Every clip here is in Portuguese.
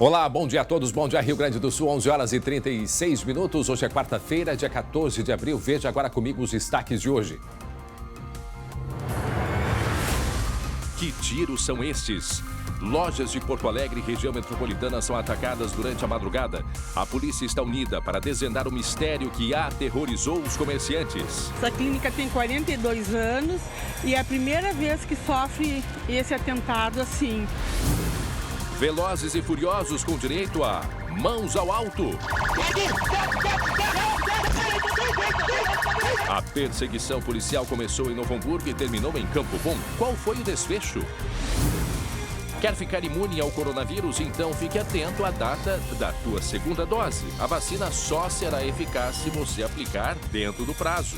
Olá, bom dia a todos, bom dia Rio Grande do Sul, 11 horas e 36 minutos. Hoje é quarta-feira, dia 14 de abril. Veja agora comigo os destaques de hoje. Que tiros são estes? Lojas de Porto Alegre e região metropolitana são atacadas durante a madrugada. A polícia está unida para desvendar o mistério que aterrorizou os comerciantes. Essa clínica tem 42 anos e é a primeira vez que sofre esse atentado assim. Velozes e furiosos com direito a mãos ao alto. A perseguição policial começou em Novo Hamburgo e terminou em Campo Bom. Qual foi o desfecho? Quer ficar imune ao coronavírus? Então fique atento à data da tua segunda dose. A vacina só será eficaz se você aplicar dentro do prazo.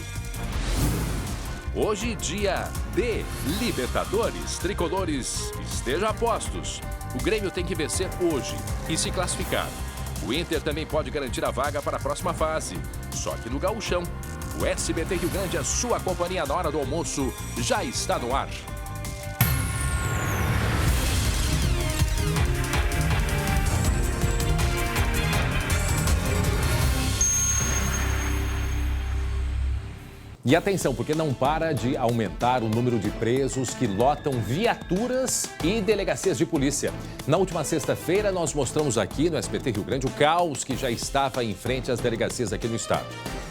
Hoje, dia de Libertadores, tricolores, estejam a postos. O Grêmio tem que vencer hoje e se classificar. O Inter também pode garantir a vaga para a próxima fase. Só que no Gauchão, o SBT Rio Grande, a sua companhia na hora do almoço, já está no ar. E atenção, porque não para de aumentar o número de presos que lotam viaturas e delegacias de polícia. Na última sexta-feira, nós mostramos aqui no SBT Rio Grande o caos que já estava em frente às delegacias aqui no estado.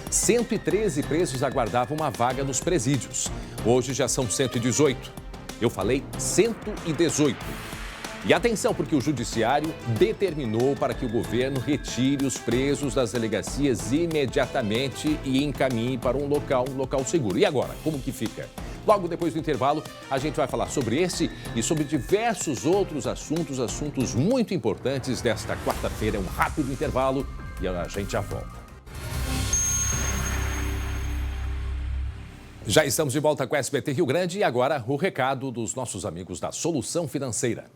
113 presos aguardavam uma vaga nos presídios. Hoje já são 118. Eu falei 118. E atenção, porque o Judiciário determinou para que o governo retire os presos das delegacias imediatamente e encaminhe para um local seguro. E agora, como que fica? Logo depois do intervalo, a gente vai falar sobre esse e sobre diversos outros assuntos muito importantes desta quarta-feira. É um rápido intervalo e a gente já volta. Já estamos de volta com a SBT Rio Grande e agora o recado dos nossos amigos da Solução Financeira.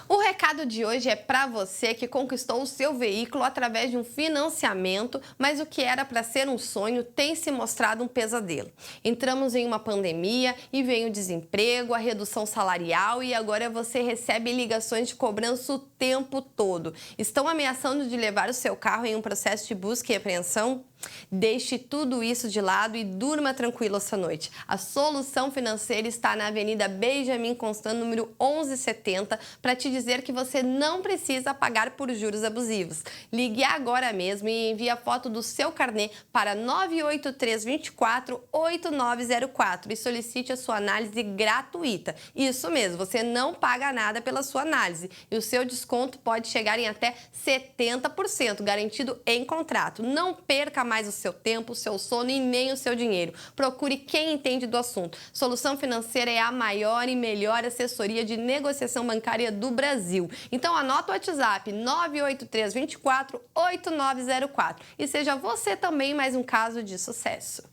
O recado de hoje é para você que conquistou o seu veículo através de um financiamento, mas o que era para ser um sonho tem se mostrado um pesadelo. Entramos em uma pandemia e veio o desemprego, a redução salarial e agora você recebe ligações de cobrança o tempo todo. Estão ameaçando de levar o seu carro em um processo de busca e apreensão? Deixe tudo isso de lado e durma tranquilo essa noite. A Solução Financeira está na Avenida Benjamin Constant, número 1170, para te dizer que você não precisa pagar por juros abusivos. Ligue agora mesmo e envie a foto do seu carnê para 98324-8904 e solicite a sua análise gratuita. Isso mesmo, você não paga nada pela sua análise e o seu desconto pode chegar em até 70%, garantido em contrato. Não perca mais o seu tempo, o seu sono e nem o seu dinheiro. Procure quem entende do assunto. Solução Financeira é a maior e melhor assessoria de negociação bancária do Brasil. Então anota o WhatsApp 98324-8904 e seja você também mais um caso de sucesso.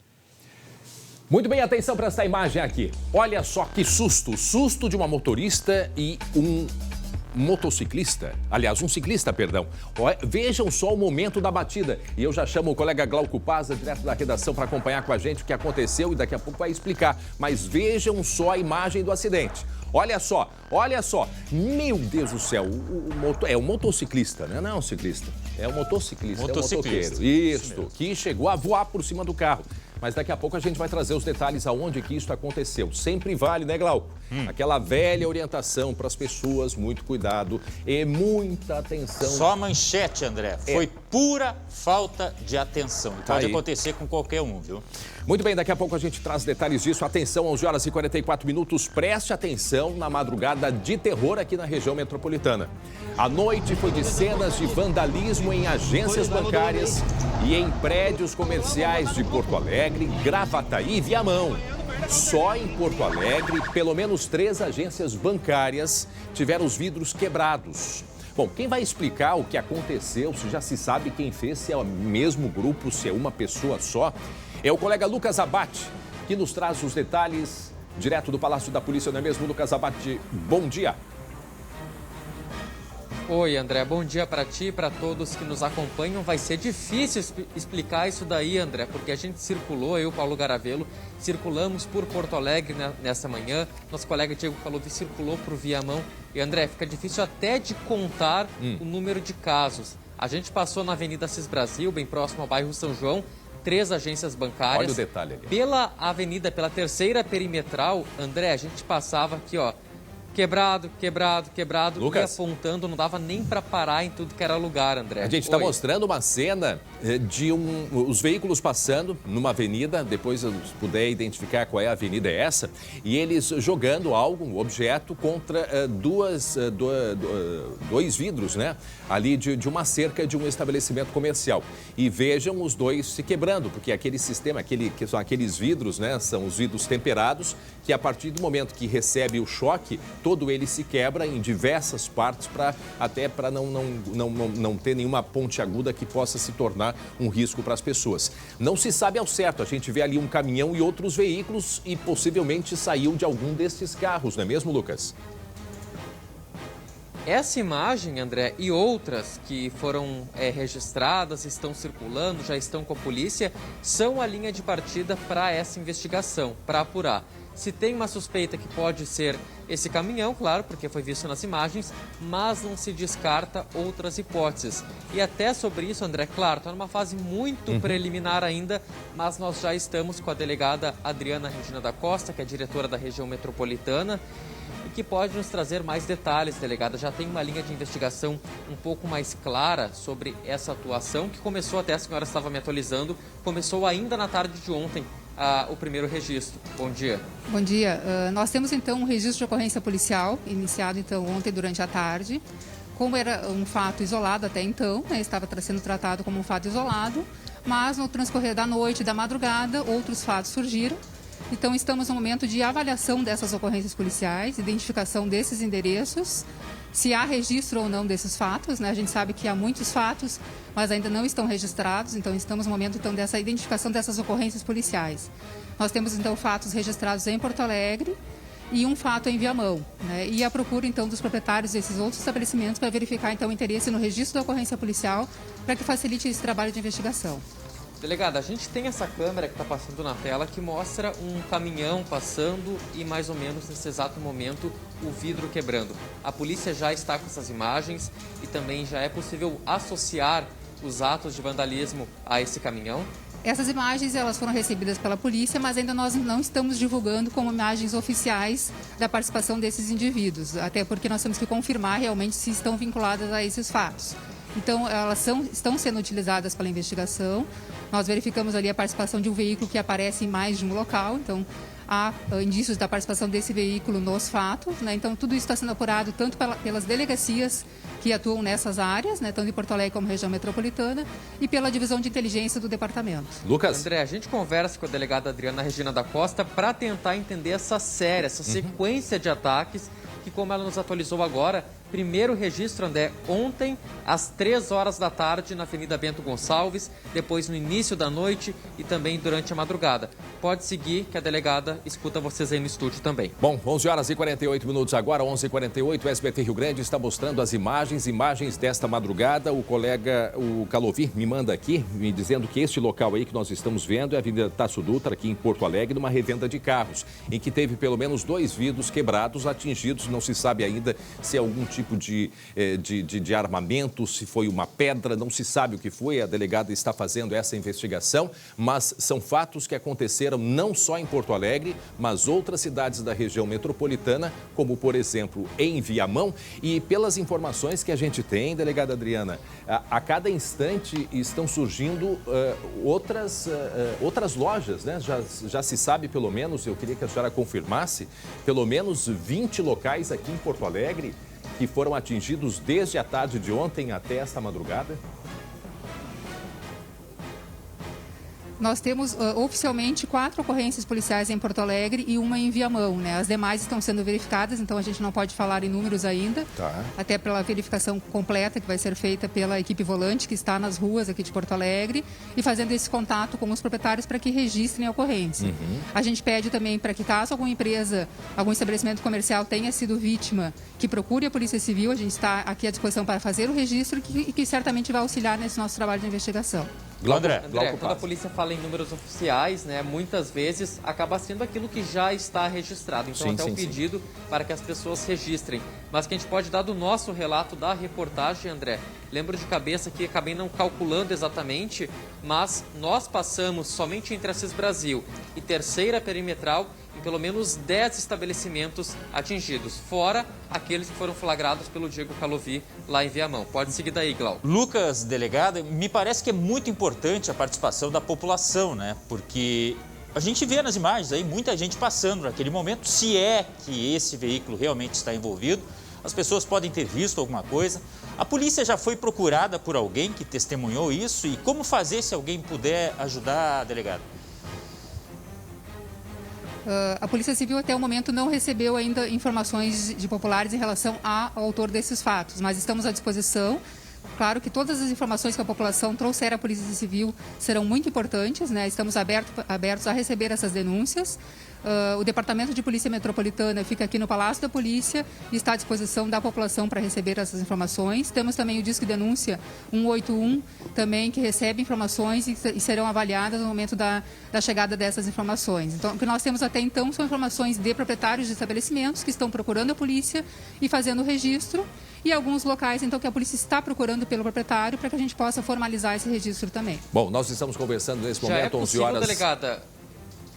Muito bem, atenção para essa imagem aqui. Olha só que susto. Susto de uma motorista e um motociclista, aliás, um ciclista, perdão. Vejam só o momento da batida. E eu já chamo o colega Glauco Paza, direto da redação, para acompanhar com a gente o que aconteceu e daqui a pouco vai explicar. Mas vejam só a imagem do acidente. Olha só. Meu Deus do céu, é um motociclista, né? Não é um ciclista, é um motociclista, é um motoqueiro. Isso, que chegou a voar por cima do carro. Mas daqui a pouco a gente vai trazer os detalhes aonde que isso aconteceu. Sempre vale, né, Glauco? Aquela velha orientação para as pessoas, muito cuidado e muita atenção. Só manchete, André. Foi pura falta de atenção. E pode acontecer com qualquer um, viu? Muito bem, daqui a pouco a gente traz detalhes disso. Atenção, 11 horas e 44 minutos. Preste atenção na madrugada de terror aqui na região metropolitana. A noite foi de cenas de vandalismo em agências bancárias e em prédios comerciais de Porto Alegre, Gravataí e Viamão. Só em Porto Alegre, pelo menos 3 agências bancárias tiveram os vidros quebrados. Bom, quem vai explicar o que aconteceu, se já se sabe quem fez, se é o mesmo grupo, se é uma pessoa só, é o colega Lucas Abate, que nos traz os detalhes direto do Palácio da Polícia, não é mesmo, Lucas Abate? Bom dia. Oi, André. Bom dia para ti e para todos que nos acompanham. Vai ser difícil explicar isso daí, André, porque a gente circulou, eu, Paulo Garavelo, circulamos por Porto Alegre nessa manhã. Nosso colega Diego Calovi circulou por Viamão. E, André, fica difícil até de contar o número de casos. A gente passou na Avenida Assis Brasil, bem próximo ao bairro São João, 3 agências bancárias. Olha o detalhe ali. Pela avenida, pela terceira perimetral, André, a gente passava aqui, ó, quebrado, Lucas, e apontando, não dava nem para parar em tudo que era lugar, André. A gente está mostrando uma cena de os veículos passando numa avenida, depois eu puder identificar qual é a avenida essa, e eles jogando algo, um objeto, contra dois vidros, né? Ali de uma cerca de um estabelecimento comercial. E vejam os dois se quebrando, porque aquele sistema, que são aqueles vidros, né? São os vidros temperados, que a partir do momento que recebe o choque, todo ele se quebra em diversas partes, até para não ter nenhuma ponte aguda que possa se tornar um risco para as pessoas. Não se sabe ao certo, a gente vê ali um caminhão e outros veículos e possivelmente saiu de algum desses carros, não é mesmo, Lucas? Essa imagem, André, e outras que foram registradas, estão circulando, já estão com a polícia, são a linha de partida para essa investigação, para apurar. Se tem uma suspeita que pode ser esse caminhão, claro, porque foi visto nas imagens, mas não se descarta outras hipóteses. E até sobre isso, André, claro, está numa fase muito preliminar ainda, mas nós já estamos com a delegada Adriana Regina da Costa, que é diretora da região metropolitana, e que pode nos trazer mais detalhes, delegada. Já tem uma linha de investigação um pouco mais clara sobre essa atuação, que começou, até a senhora estava me atualizando, começou ainda na tarde de ontem, o primeiro registro. Bom dia. Bom dia. Nós temos então um registro de ocorrência policial, iniciado então ontem durante a tarde. Como era um fato isolado até então, né, estava sendo tratado como um fato isolado, mas no transcorrer da noite e da madrugada, outros fatos surgiram. Então, estamos no momento de avaliação dessas ocorrências policiais, identificação desses endereços, se há registro ou não desses fatos, né? A gente sabe que há muitos fatos, mas ainda não estão registrados, então estamos no momento então, dessa identificação dessas ocorrências policiais. Nós temos então fatos registrados em Porto Alegre e um fato em Viamão, né? E a procura então dos proprietários desses outros estabelecimentos para verificar então o interesse no registro da ocorrência policial para que facilite esse trabalho de investigação. Delegada, a gente tem essa câmera que está passando na tela que mostra um caminhão passando e mais ou menos nesse exato momento o vidro quebrando. A polícia já está com essas imagens e também já é possível associar os atos de vandalismo a esse caminhão? Essas imagens elas foram recebidas pela polícia, mas ainda nós não estamos divulgando como imagens oficiais da participação desses indivíduos, até porque nós temos que confirmar realmente se estão vinculadas a esses fatos. Então, elas estão sendo utilizadas pela investigação. Nós verificamos ali a participação de um veículo que aparece em mais de um local. Então, há indícios da participação desse veículo nos fatos, né? Então, tudo isso está sendo apurado tanto pelas delegacias que atuam nessas áreas, né? Tanto em Porto Alegre como região metropolitana, e pela divisão de inteligência do departamento. Lucas? André, a gente conversa com a delegada Adriana Regina da Costa para tentar entender essa série, essa sequência de ataques que, como ela nos atualizou agora, primeiro registro, André, ontem, às 3 horas da tarde, na Avenida Bento Gonçalves, depois no início da noite e também durante a madrugada. Pode seguir, que a delegada escuta vocês aí no estúdio também. Bom, 11 horas e 48 minutos agora, 11h48, o SBT Rio Grande está mostrando as imagens desta madrugada. O colega, o Calovi, me manda aqui, me dizendo que este local aí que nós estamos vendo é a Avenida Tasso Dutra, aqui em Porto Alegre, numa revenda de carros, em que teve pelo menos 2 vidros quebrados, atingidos, não se sabe ainda se é algum tipo de armamento, se foi uma pedra, não se sabe o que foi. A delegada está fazendo essa investigação, mas são fatos que aconteceram não só em Porto Alegre, mas outras cidades da região metropolitana, como, por exemplo, em Viamão. E pelas informações que a gente tem, delegada Adriana, a cada instante estão surgindo outras lojas, né? Já se sabe, pelo menos, eu queria que a senhora confirmasse, pelo menos 20 locais aqui em Porto Alegre que foram atingidos desde a tarde de ontem até esta madrugada? Nós temos oficialmente 4 ocorrências policiais em Porto Alegre e uma em Viamão, né? As demais estão sendo verificadas, então a gente não pode falar em números ainda, até pela verificação completa que vai ser feita pela equipe volante que está nas ruas aqui de Porto Alegre e fazendo esse contato com os proprietários para que registrem a ocorrência. A gente pede também para que caso alguma empresa, algum estabelecimento comercial tenha sido vítima, que procure a Polícia Civil, a gente está aqui à disposição para fazer o registro e que certamente vai auxiliar nesse nosso trabalho de investigação. André, quando a polícia fala em números oficiais, né, muitas vezes acaba sendo aquilo que já está registrado. Então, até um pedido para que as pessoas registrem. Mas que a gente pode dar do nosso relato da reportagem, André. Lembro de cabeça que acabei não calculando exatamente, mas nós passamos somente entre a Assis Brasil e Terceira Perimetral em pelo menos 10 estabelecimentos atingidos, fora aqueles que foram flagrados pelo Diego Calovi lá em Viamão. Pode seguir daí, Glauco. Lucas, delegada, me parece que é muito importante a participação da população, né? Porque a gente vê nas imagens aí muita gente passando naquele momento, se é que esse veículo realmente está envolvido. As pessoas podem ter visto alguma coisa. A polícia já foi procurada por alguém que testemunhou isso? E como fazer se alguém puder ajudar a delegada? A Polícia Civil até o momento não recebeu ainda informações de populares em relação ao autor desses fatos, mas estamos à disposição. Claro que todas as informações que a população trouxer à Polícia Civil serão muito importantes, né? Estamos abertos a receber essas denúncias. O Departamento de Polícia Metropolitana fica aqui no Palácio da Polícia e está à disposição da população para receber essas informações. Temos também o Disque Denúncia 181, também, que recebe informações e serão avaliadas no momento da chegada dessas informações. Então, o que nós temos até então são informações de proprietários de estabelecimentos que estão procurando a polícia e fazendo o registro, e alguns locais, então, que a polícia está procurando pelo proprietário para que a gente possa formalizar esse registro também. Bom, nós estamos conversando nesse momento, 11 horas... delegada?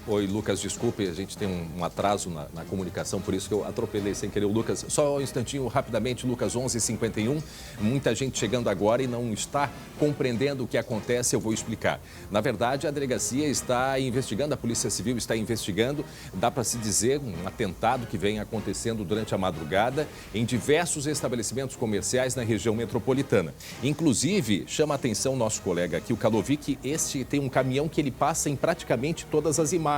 Oi, Lucas, desculpe, a gente tem um atraso na comunicação, por isso que eu atropelei sem querer o Lucas. Só um instantinho, rapidamente, Lucas, 11h51. Muita gente chegando agora e não está compreendendo o que acontece, eu vou explicar. Na verdade, a delegacia está investigando, a Polícia Civil está investigando, dá para se dizer, um atentado que vem acontecendo durante a madrugada em diversos estabelecimentos comerciais na região metropolitana. Inclusive, chama a atenção nosso colega aqui, o Calovi, que este tem um caminhão que ele passa em praticamente todas as imagens.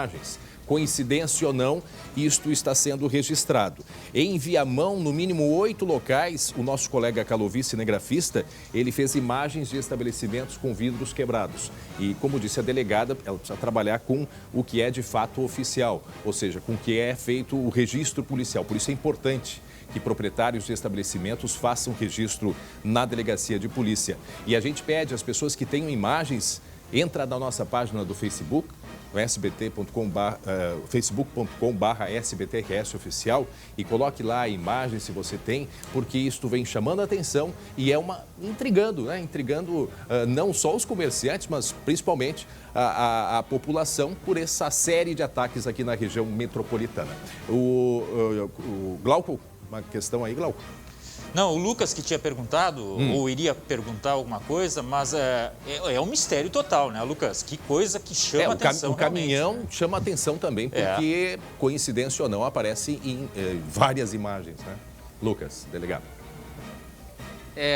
Coincidência ou não, isto está sendo registrado. Em Viamão, no mínimo 8 locais, o nosso colega Calovi, cinegrafista, ele fez imagens de estabelecimentos com vidros quebrados. E, como disse a delegada, ela precisa trabalhar com o que é de fato oficial, ou seja, com o que é feito o registro policial. Por isso é importante que proprietários de estabelecimentos façam registro na delegacia de polícia. E a gente pede às pessoas que tenham imagens, entra na nossa página do Facebook, facebook.com/sbtrs oficial, e coloque lá a imagem se você tem, porque isto vem chamando a atenção e é intrigando, né? Intrigando não só os comerciantes, mas principalmente a população por essa série de ataques aqui na região metropolitana. O Glauco, uma questão aí, Glauco? Não, o Lucas que tinha perguntado, ou iria perguntar alguma coisa, mas é um mistério total, né, Lucas? Que coisa que chama atenção. O caminhão chama atenção também, porque, coincidência ou não, aparece em várias imagens, né? Lucas, delegado.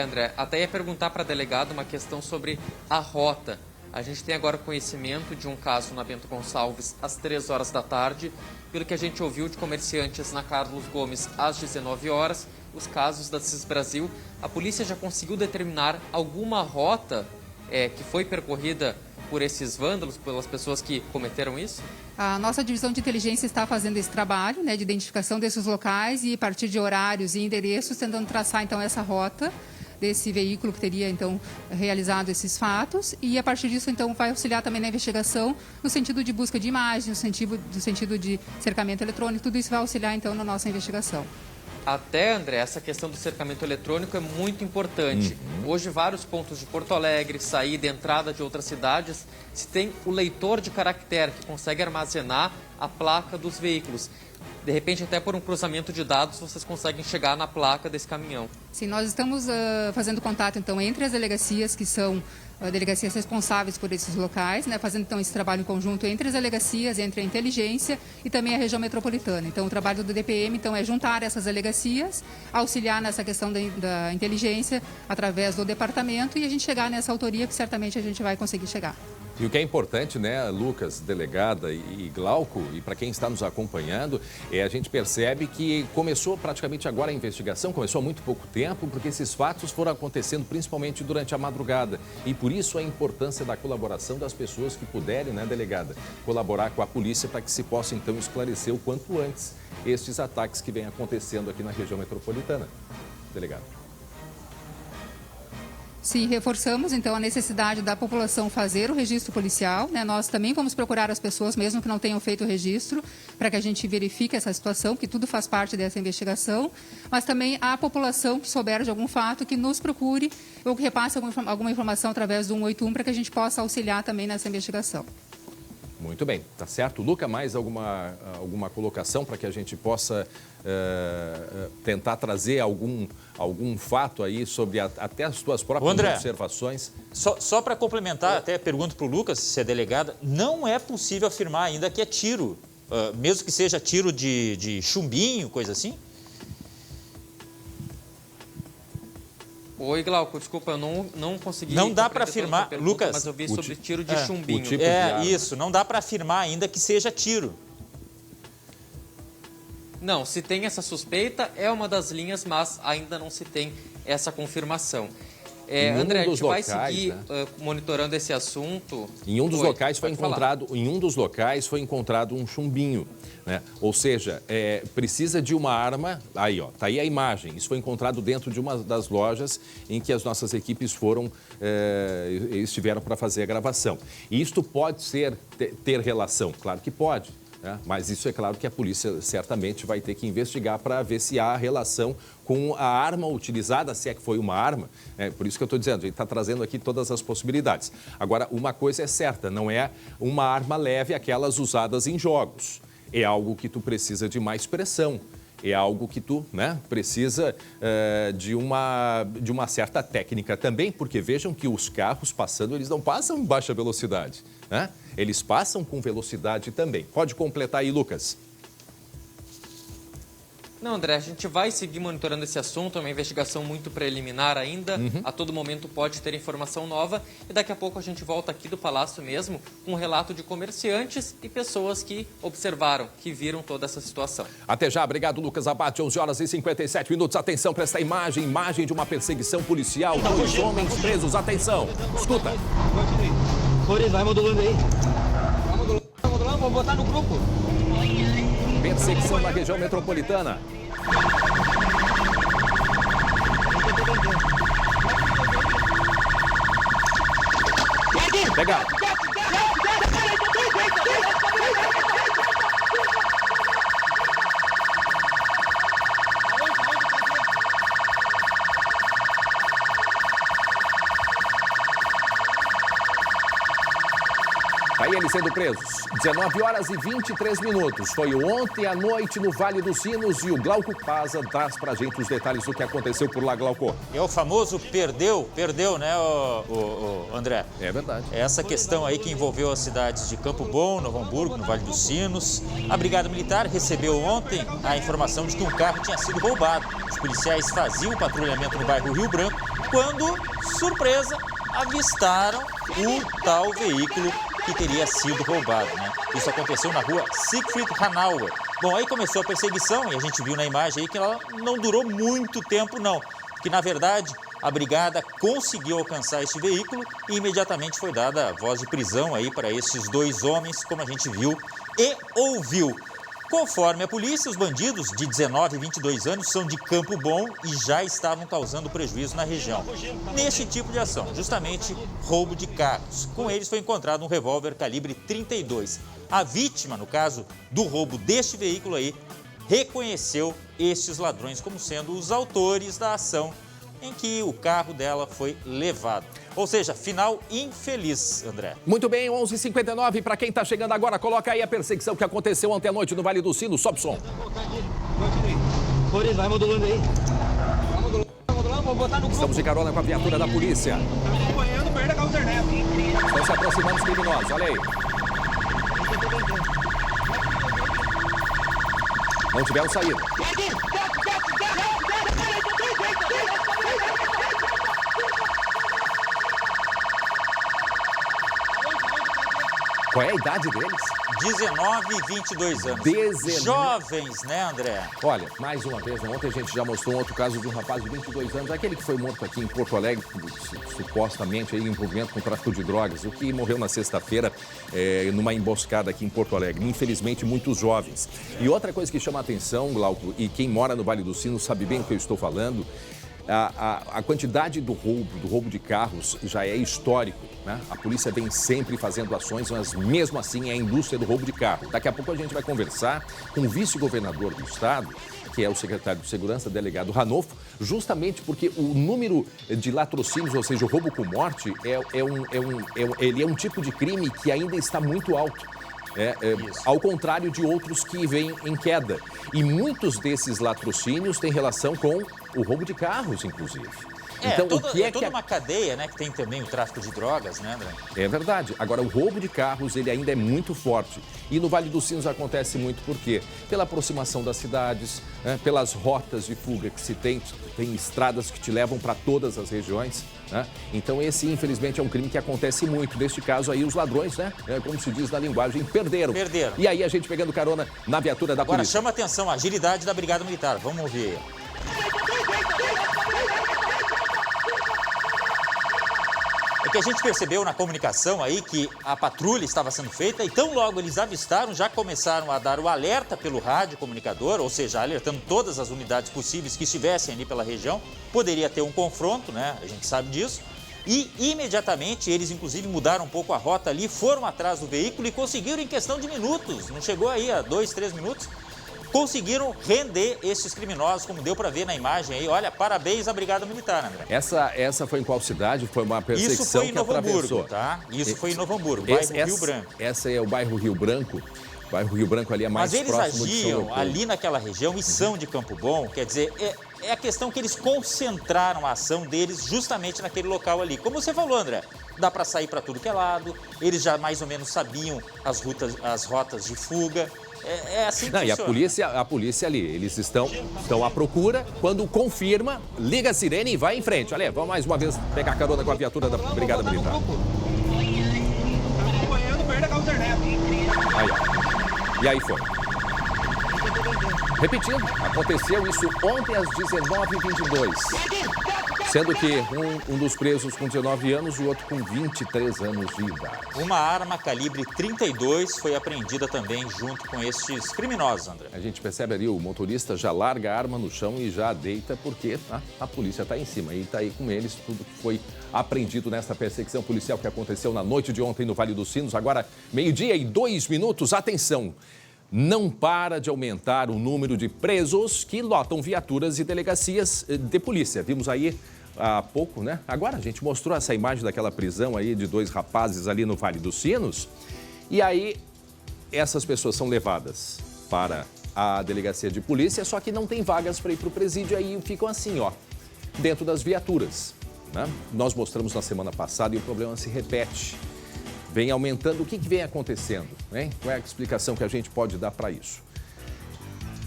André, até ia perguntar para a delegada uma questão sobre a rota. A gente tem agora conhecimento de um caso na Bento Gonçalves às 3 horas da tarde, pelo que a gente ouviu de comerciantes na Carlos Gomes às 19 horas, os casos da CIS Brasil. A polícia já conseguiu determinar alguma rota que foi percorrida por esses vândalos, pelas pessoas que cometeram isso? A nossa divisão de inteligência está fazendo esse trabalho, né, de identificação desses locais e, a partir de horários e endereços, tentando traçar, então, essa rota desse veículo que teria, então, realizado esses fatos, e a partir disso, então, vai auxiliar também na investigação no sentido de busca de imagens, no sentido de cercamento eletrônico. Tudo isso vai auxiliar, então, na nossa investigação. Até, André, essa questão do cercamento eletrônico é muito importante. Hoje, vários pontos de Porto Alegre, saída e entrada de outras cidades, se tem o leitor de caractere que consegue armazenar a placa dos veículos. De repente, até por um cruzamento de dados, vocês conseguem chegar na placa desse caminhão. Sim, nós estamos fazendo contato, então, entre as delegacias, que são delegacias responsáveis por esses locais, né, fazendo, então, esse trabalho em conjunto entre as delegacias, entre a inteligência e também a região metropolitana. Então, o trabalho do DPM, então, é juntar essas delegacias, auxiliar nessa questão da inteligência através do departamento e a gente chegar nessa autoria que certamente a gente vai conseguir chegar. E o que é importante, né, Lucas, delegada e Glauco, e para quem está nos acompanhando, a gente percebe que começou praticamente agora a investigação, começou há muito pouco tempo, porque esses fatos foram acontecendo principalmente durante a madrugada. E por isso a importância da colaboração das pessoas que puderem, né, delegada, colaborar com a polícia para que se possa então esclarecer o quanto antes estes ataques que vêm acontecendo aqui na região metropolitana. Delegado. Sim, reforçamos então a necessidade da população fazer o registro policial, né? Nós também vamos procurar as pessoas, mesmo que não tenham feito o registro, para que a gente verifique essa situação, que tudo faz parte dessa investigação, mas também a população que souber de algum fato, que nos procure ou que repasse alguma informação através do 181 para que a gente possa auxiliar também nessa investigação. Muito bem, tá certo. Luca, mais alguma colocação para que a gente possa tentar trazer algum fato aí sobre até as tuas próprias André, observações? Só para complementar, até pergunto para o Lucas, se é delegada, não é possível afirmar ainda que é tiro, mesmo que seja tiro de chumbinho, coisa assim? Oi, Glauco, desculpa, eu não consegui... Não dá para afirmar, pergunta, Lucas... Mas eu vi sobre tiro de chumbinho. Tipo de arma. Isso, não dá para afirmar ainda que seja tiro. Não, se tem essa suspeita, é uma das linhas, mas ainda não se tem essa confirmação. André, a gente vai seguir monitorando esse assunto. Em um dos locais foi encontrado um chumbinho, né? Ou seja, precisa de uma arma. Aí, ó, tá aí a imagem. Isso foi encontrado dentro de uma das lojas em que as nossas equipes estiveram para fazer a gravação. E isto pode ter relação, claro que pode. Mas isso é claro que a polícia certamente vai ter que investigar para ver se há relação com a arma utilizada, se é que foi uma arma. Por isso que eu estou dizendo, a gente está trazendo aqui todas as possibilidades. Agora, uma coisa é certa, não é uma arma leve, aquelas usadas em jogos. É algo que tu precisa de mais pressão. É algo que tu, precisa de uma certa técnica também, porque vejam que os carros passando, eles não passam em baixa velocidade, né? Eles passam com velocidade também. Pode completar aí, Lucas. Não, André, a gente vai seguir monitorando esse assunto, é uma investigação muito preliminar ainda, a todo momento pode ter informação nova e daqui a pouco a gente volta aqui do Palácio mesmo com um relato de comerciantes e pessoas que observaram, que viram toda essa situação. Até já, obrigado, Lucas Abate, 11 horas e 57 minutos. Atenção para essa imagem de uma perseguição policial, 2 homens presos, atenção, escuta. Vai modulando aí. Vai modulando, vou botar no grupo. Perseguição na região metropolitana. Legal. Aí eles sendo presos. 19 horas e 23 minutos. Foi ontem à noite no Vale dos Sinos e o Glauco Paza traz pra gente os detalhes do que aconteceu por lá, Glauco. É o famoso perdeu, né, André? É verdade. Essa questão aí que envolveu as cidades de Campo Bom, Novo Hamburgo, no Vale dos Sinos. A Brigada Militar recebeu ontem a informação de que um carro tinha sido roubado. Os policiais faziam o patrulhamento no bairro Rio Branco quando, surpresa, avistaram o tal veículo que teria sido roubado, né? Isso aconteceu na rua Siegfried Hanauer. Bom, aí começou a perseguição e a gente viu na imagem aí que ela não durou muito tempo, não. Que, na verdade, a brigada conseguiu alcançar este veículo e imediatamente foi dada a voz de prisão aí para esses 2 homens, como a gente viu e ouviu. Conforme a polícia, os bandidos de 19 e 22 anos são de Campo Bom e já estavam causando prejuízo na região. Neste tipo de ação, justamente roubo de carros. Com eles foi encontrado um revólver calibre 32. A vítima, no caso do roubo deste veículo aí, reconheceu estes ladrões como sendo os autores da ação em que o carro dela foi levado. Ou seja, final infeliz, André. Muito bem, 11h59. Para quem está chegando agora, coloca aí a perseguição que aconteceu ontem à noite no Vale do Sino. Sobe o som. Vai modulando aí. Vai modulando, vou botar no grupo. Estamos de carona com a viatura da polícia. Estamos acompanhando, perda com a internet. Estão se aproximando dos criminosos, olha aí. Não tiveram saída. Qual é a idade deles? 19 e 22 anos. 19. Jovens, né, André? Olha, mais uma vez, ontem a gente já mostrou um outro caso de um rapaz de 22 anos, aquele que foi morto aqui em Porto Alegre, supostamente aí, em envolvimento com tráfico de drogas, o que morreu na sexta-feira numa emboscada aqui em Porto Alegre. Infelizmente, muitos jovens. E outra coisa que chama a atenção, Glauco, e quem mora no Vale dos Sinos sabe bem o que eu estou falando, a quantidade do roubo de carros já é histórico, né? A polícia vem sempre fazendo ações, mas mesmo assim é a indústria do roubo de carro. Daqui a pouco a gente vai conversar com o vice-governador do estado, que é o secretário de Segurança, delegado Ranolfo, justamente porque o número de latrocínios, ou seja, o roubo com morte, ele é um tipo de crime que ainda está muito alto. Ao contrário de outros que vêm em queda. E muitos desses latrocínios têm relação com o roubo de carros, inclusive. Então, toda uma cadeia, né, que tem também o tráfico de drogas, né, André? É verdade. Agora, o roubo de carros, ele ainda é muito forte. E no Vale dos Sinos acontece muito por quê? Pela aproximação das cidades, pelas rotas de fuga que se tem estradas que te levam para todas as regiões, né? Então, esse, infelizmente, é um crime que acontece muito. Neste caso aí, os ladrões, né, como se diz na linguagem, perderam. E aí, a gente pegando carona na viatura da polícia. Agora, chama atenção a agilidade da Brigada Militar. Vamos ouvir. É que a gente percebeu na comunicação aí que a patrulha estava sendo feita e tão logo eles avistaram, já começaram a dar o alerta pelo rádio comunicador, ou seja, alertando todas as unidades possíveis que estivessem ali pela região. Poderia ter um confronto, né? A gente sabe disso. E imediatamente eles, inclusive, mudaram um pouco a rota ali, foram atrás do veículo e conseguiram em questão de minutos, não chegou aí a 2, 3 minutos, conseguiram render esses criminosos, como deu para ver na imagem aí. Olha, parabéns à Brigada Militar, André. Essa foi em qual cidade? Foi uma perseguição Isso foi em Novo atravessou. Hamburgo, tá? Isso foi em Novo Hamburgo, bairro Rio Branco. Essa é o bairro Rio Branco. O bairro Rio Branco ali é mais próximo de São Leopoldo. Mas eles agiam ali naquela região e são de Campo Bom, quer dizer, é a questão que eles concentraram a ação deles justamente naquele local ali. Como você falou, André, dá para sair para tudo que é lado, eles já mais ou menos sabiam as rotas de fuga. É assim que funciona. E a polícia ali, eles estão à procura. Quando confirma, liga a sirene e vai em frente. Olha, vamos mais uma vez pegar carona com a viatura da Brigada Militar. Aí, ó. E aí foi. Repetindo, aconteceu isso ontem às 19h22. Sendo que um dos presos com 19 anos e o outro com 23 anos de idade. Uma arma calibre 32 foi apreendida também junto com estes criminosos, André. A gente percebe ali, o motorista já larga a arma no chão e já deita porque a polícia está em cima. E está aí com eles tudo que foi apreendido nesta perseguição policial que aconteceu na noite de ontem no Vale dos Sinos. Agora, 12h02. Atenção! Não para de aumentar o número de presos que lotam viaturas e delegacias de polícia. Vimos aí há pouco, né? Agora a gente mostrou essa imagem daquela prisão aí de 2 rapazes ali no Vale dos Sinos. E aí essas pessoas são levadas para a delegacia de polícia, só que não tem vagas para ir para o presídio, aí ficam assim, ó, dentro das viaturas, né? Nós mostramos na semana passada e o problema se repete. Vem aumentando. O que vem acontecendo, hein? Qual é a explicação que a gente pode dar para isso?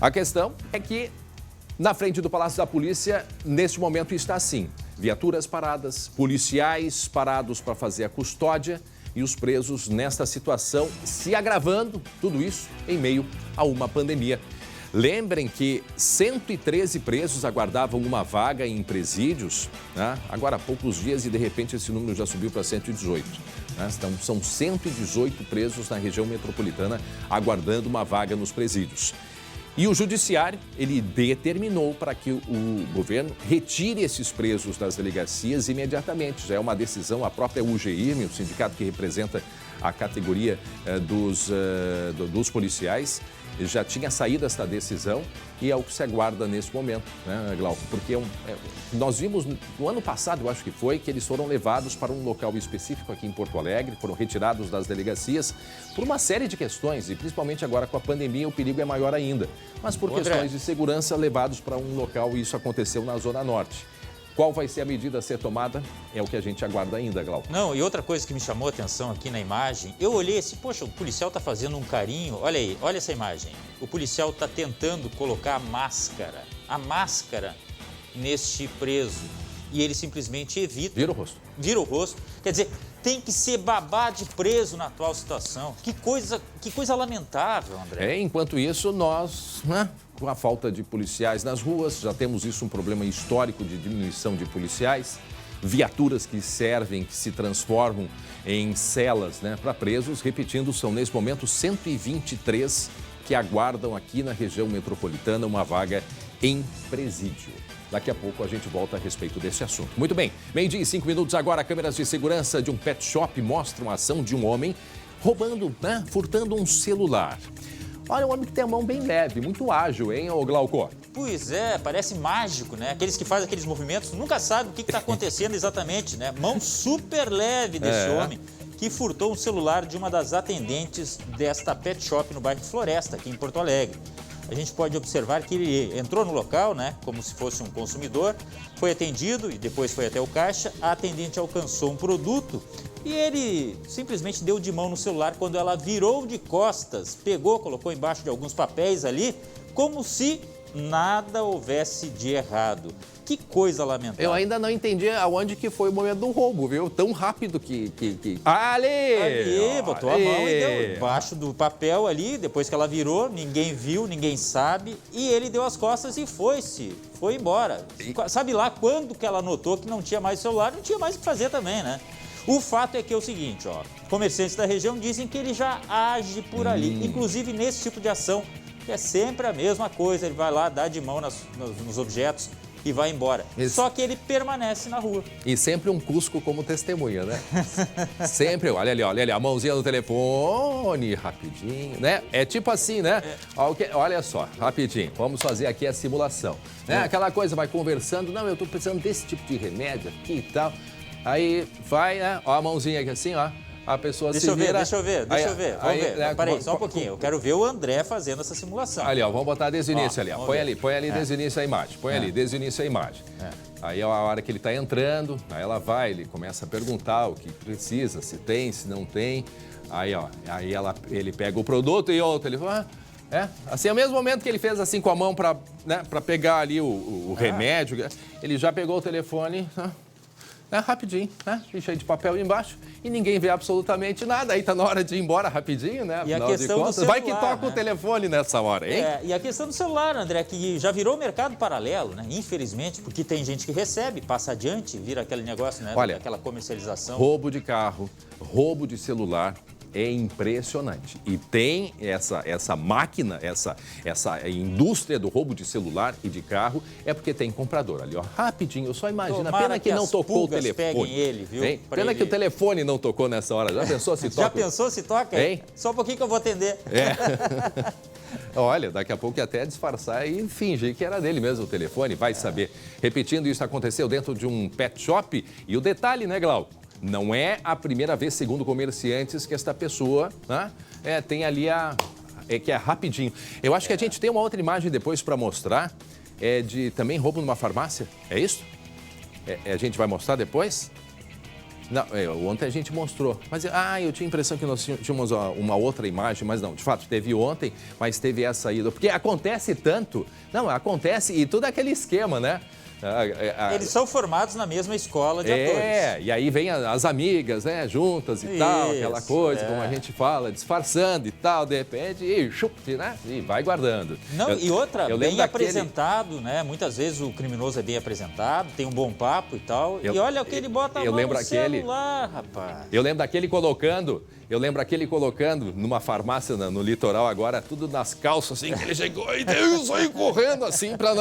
A questão é que, na frente do Palácio da Polícia, neste momento está assim. Viaturas paradas, policiais parados para fazer a custódia e os presos nesta situação se agravando, tudo isso em meio a uma pandemia. Lembrem que 113 presos aguardavam uma vaga em presídios, né? Agora há poucos dias e de repente esse número já subiu para 118. Né? Então são 118 presos na região metropolitana aguardando uma vaga nos presídios. E o judiciário, ele determinou para que o governo retire esses presos das delegacias imediatamente. Já é uma decisão, a própria UGIRM, o sindicato que representa a categoria dos policiais, já tinha saído esta decisão e é o que se aguarda nesse momento, né, Glauco? Porque nós vimos no ano passado, eu acho que foi, que eles foram levados para um local específico aqui em Porto Alegre, foram retirados das delegacias por uma série de questões e principalmente agora com a pandemia o perigo é maior ainda. Mas por questões de segurança levados para um local e isso aconteceu na Zona Norte. Qual vai ser a medida a ser tomada? É o que a gente aguarda ainda, Glauco. Não, e outra coisa que me chamou a atenção aqui na imagem, eu olhei assim, poxa, o policial está fazendo um carinho, olha aí, olha essa imagem. O policial está tentando colocar a máscara neste preso e ele simplesmente evita. Vira o rosto. Vira o rosto. Quer dizer, tem que ser babá de preso na atual situação. Que coisa lamentável, André. Enquanto isso, nós, né, com a falta de policiais nas ruas, já temos isso um problema histórico de diminuição de policiais, viaturas que servem, que se transformam em celas, né, para presos. Repetindo, são nesse momento 123 que aguardam aqui na região metropolitana uma vaga em presídio. Daqui a pouco a gente volta a respeito desse assunto. Muito bem, 12h e 5 minutos agora, câmeras de segurança de um pet shop mostram a ação de um homem roubando, né, furtando um celular. Olha, um homem que tem a mão bem leve, muito ágil, hein, ô Glauco? Pois é, parece mágico, né? Aqueles que fazem aqueles movimentos nunca sabem o que está acontecendo exatamente, né? Mão super leve desse homem que furtou um celular de uma das atendentes desta pet shop no bairro Floresta, aqui em Porto Alegre. A gente pode observar que ele entrou no local, né, como se fosse um consumidor, foi atendido e depois foi até o caixa. A atendente alcançou um produto e ele simplesmente deu de mão no celular quando ela virou de costas, pegou, colocou embaixo de alguns papéis ali, como se nada houvesse de errado. Que coisa lamentável. Eu ainda não entendi aonde que foi o momento do roubo, viu? Tão rápido que... Ali, botou a mão e deu embaixo do papel ali, depois que ela virou, ninguém viu, ninguém sabe, e ele deu as costas e foi embora. Sabe lá quando que ela notou que não tinha mais celular, não tinha mais o que fazer também, né? O fato é que é o seguinte, ó, comerciantes da região dizem que ele já age por ali, inclusive nesse tipo de ação, que é sempre a mesma coisa, ele vai lá, dá de mão nos objetos e vai embora. Isso. Só que ele permanece na rua. E sempre um Cusco como testemunha, né? Sempre, olha ali, a mãozinha no telefone, rapidinho, né? É tipo assim, né? Olha só, rapidinho, vamos fazer aqui a simulação. Né? Aquela coisa, vai conversando, não, eu tô precisando desse tipo de remédio aqui e tal. Aí vai, né? Ó a mãozinha aqui assim, ó. A pessoa se vira... Deixa eu ver. Vamos ver. Né, Peraí, só um pouquinho. Eu quero ver o André fazendo essa simulação. Ali, ó, vamos botar desde o início ali, ó. Põe ali desde o início a imagem. Desde o início a imagem. Aí, a hora que ele tá entrando, aí ela vai, ele começa a perguntar o que precisa, se tem, se não tem. Aí, ó, ele pega o produto e outro, ele fala... assim, ao mesmo momento que ele fez assim com a mão para, né, pegar ali o remédio, ele já pegou o telefone... rapidinho, né? Cheio de papel embaixo e ninguém vê absolutamente nada. Aí tá na hora de ir embora rapidinho, né? E a questão do celular, vai que toca, né, o telefone nessa hora, hein? E a questão do celular, André, que já virou mercado paralelo, né? Infelizmente, porque tem gente que recebe, passa adiante, vira aquele negócio, né? Olha, aquela comercialização. Roubo de carro, roubo de celular. É impressionante. E tem essa máquina, essa indústria do roubo de celular e de carro, é porque tem comprador ali, ó. Rapidinho, só imagina. Tomara Pena que não tocou o telefone. Peguem ele, viu? Pena que o telefone não tocou nessa hora. Já pensou se toca? Já pensou se toca? Hein? Só um pouquinho que eu vou atender. Olha, daqui a pouco ia até disfarçar e fingir que era dele mesmo o telefone, vai saber. Repetindo, isso aconteceu dentro de um pet shop. E o detalhe, né, Glau? Não é a primeira vez, segundo comerciantes, que esta pessoa, né, tem ali que é rapidinho. Eu acho que a gente tem uma outra imagem depois para mostrar, de também roubo numa farmácia, é isso? A gente vai mostrar depois? Não, ontem a gente mostrou, mas eu tinha a impressão que nós tínhamos uma outra imagem, mas não, de fato, teve ontem, mas teve essa aí, porque acontece tanto, acontece e tudo aquele esquema, né? Eles são formados na mesma escola de atores. E aí vem as amigas, né, juntas e tal, aquela coisa, como a gente fala, disfarçando e tal, de repente, né, e vai guardando. Não, e outra, bem apresentado, né, muitas vezes o criminoso é bem apresentado, tem um bom papo e tal, e olha o que ele bota a mão no celular, rapaz. Eu lembro aquele colocando numa farmácia no litoral agora, tudo nas calças, assim, que ele chegou e saiu correndo assim para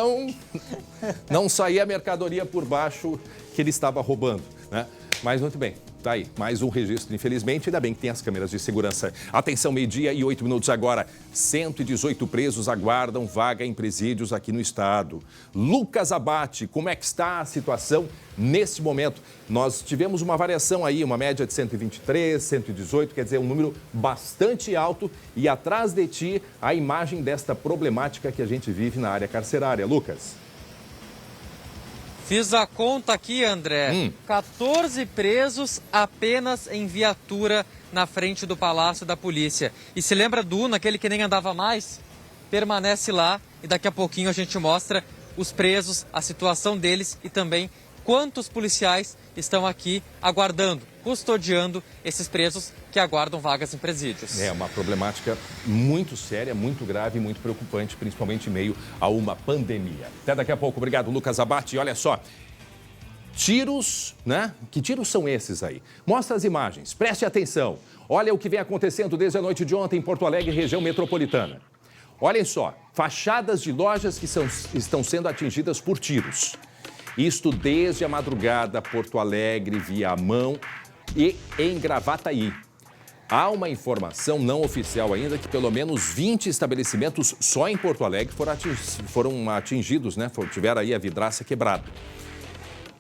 não sair a mercadoria por baixo que ele estava roubando, né? Mas muito bem, tá aí, mais um registro, infelizmente, ainda bem que tem as câmeras de segurança. Atenção, 12h e 8 minutos agora, 118 presos aguardam vaga em presídios aqui no estado. Lucas Abate, como é que está a situação nesse momento? Nós tivemos uma variação aí, uma média de 123, 118, quer dizer, um número bastante alto, e atrás de ti a imagem desta problemática que a gente vive na área carcerária. Lucas. Fiz a conta aqui, André. 14 presos apenas em viatura na frente do Palácio da Polícia. E se lembra do Uno, aquele que nem andava mais? Permanece lá e daqui a pouquinho a gente mostra os presos, a situação deles e também quantos policiais estão aqui aguardando, custodiando esses presos que aguardam vagas em presídios. É uma problemática muito séria, muito grave e muito preocupante, principalmente em meio a uma pandemia. Até daqui a pouco. Obrigado, Lucas Abate. Olha só, tiros, né? Que tiros são esses aí? Mostra as imagens, preste atenção. Olha o que vem acontecendo desde a noite de ontem em Porto Alegre, região metropolitana. Olhem só, fachadas de lojas que estão sendo atingidas por tiros. Isto desde a madrugada, Porto Alegre, Viamão e em Gravataí. Há uma informação não oficial ainda que pelo menos 20 estabelecimentos só em Porto Alegre foram atingidos, né? Tiveram aí a vidraça quebrada.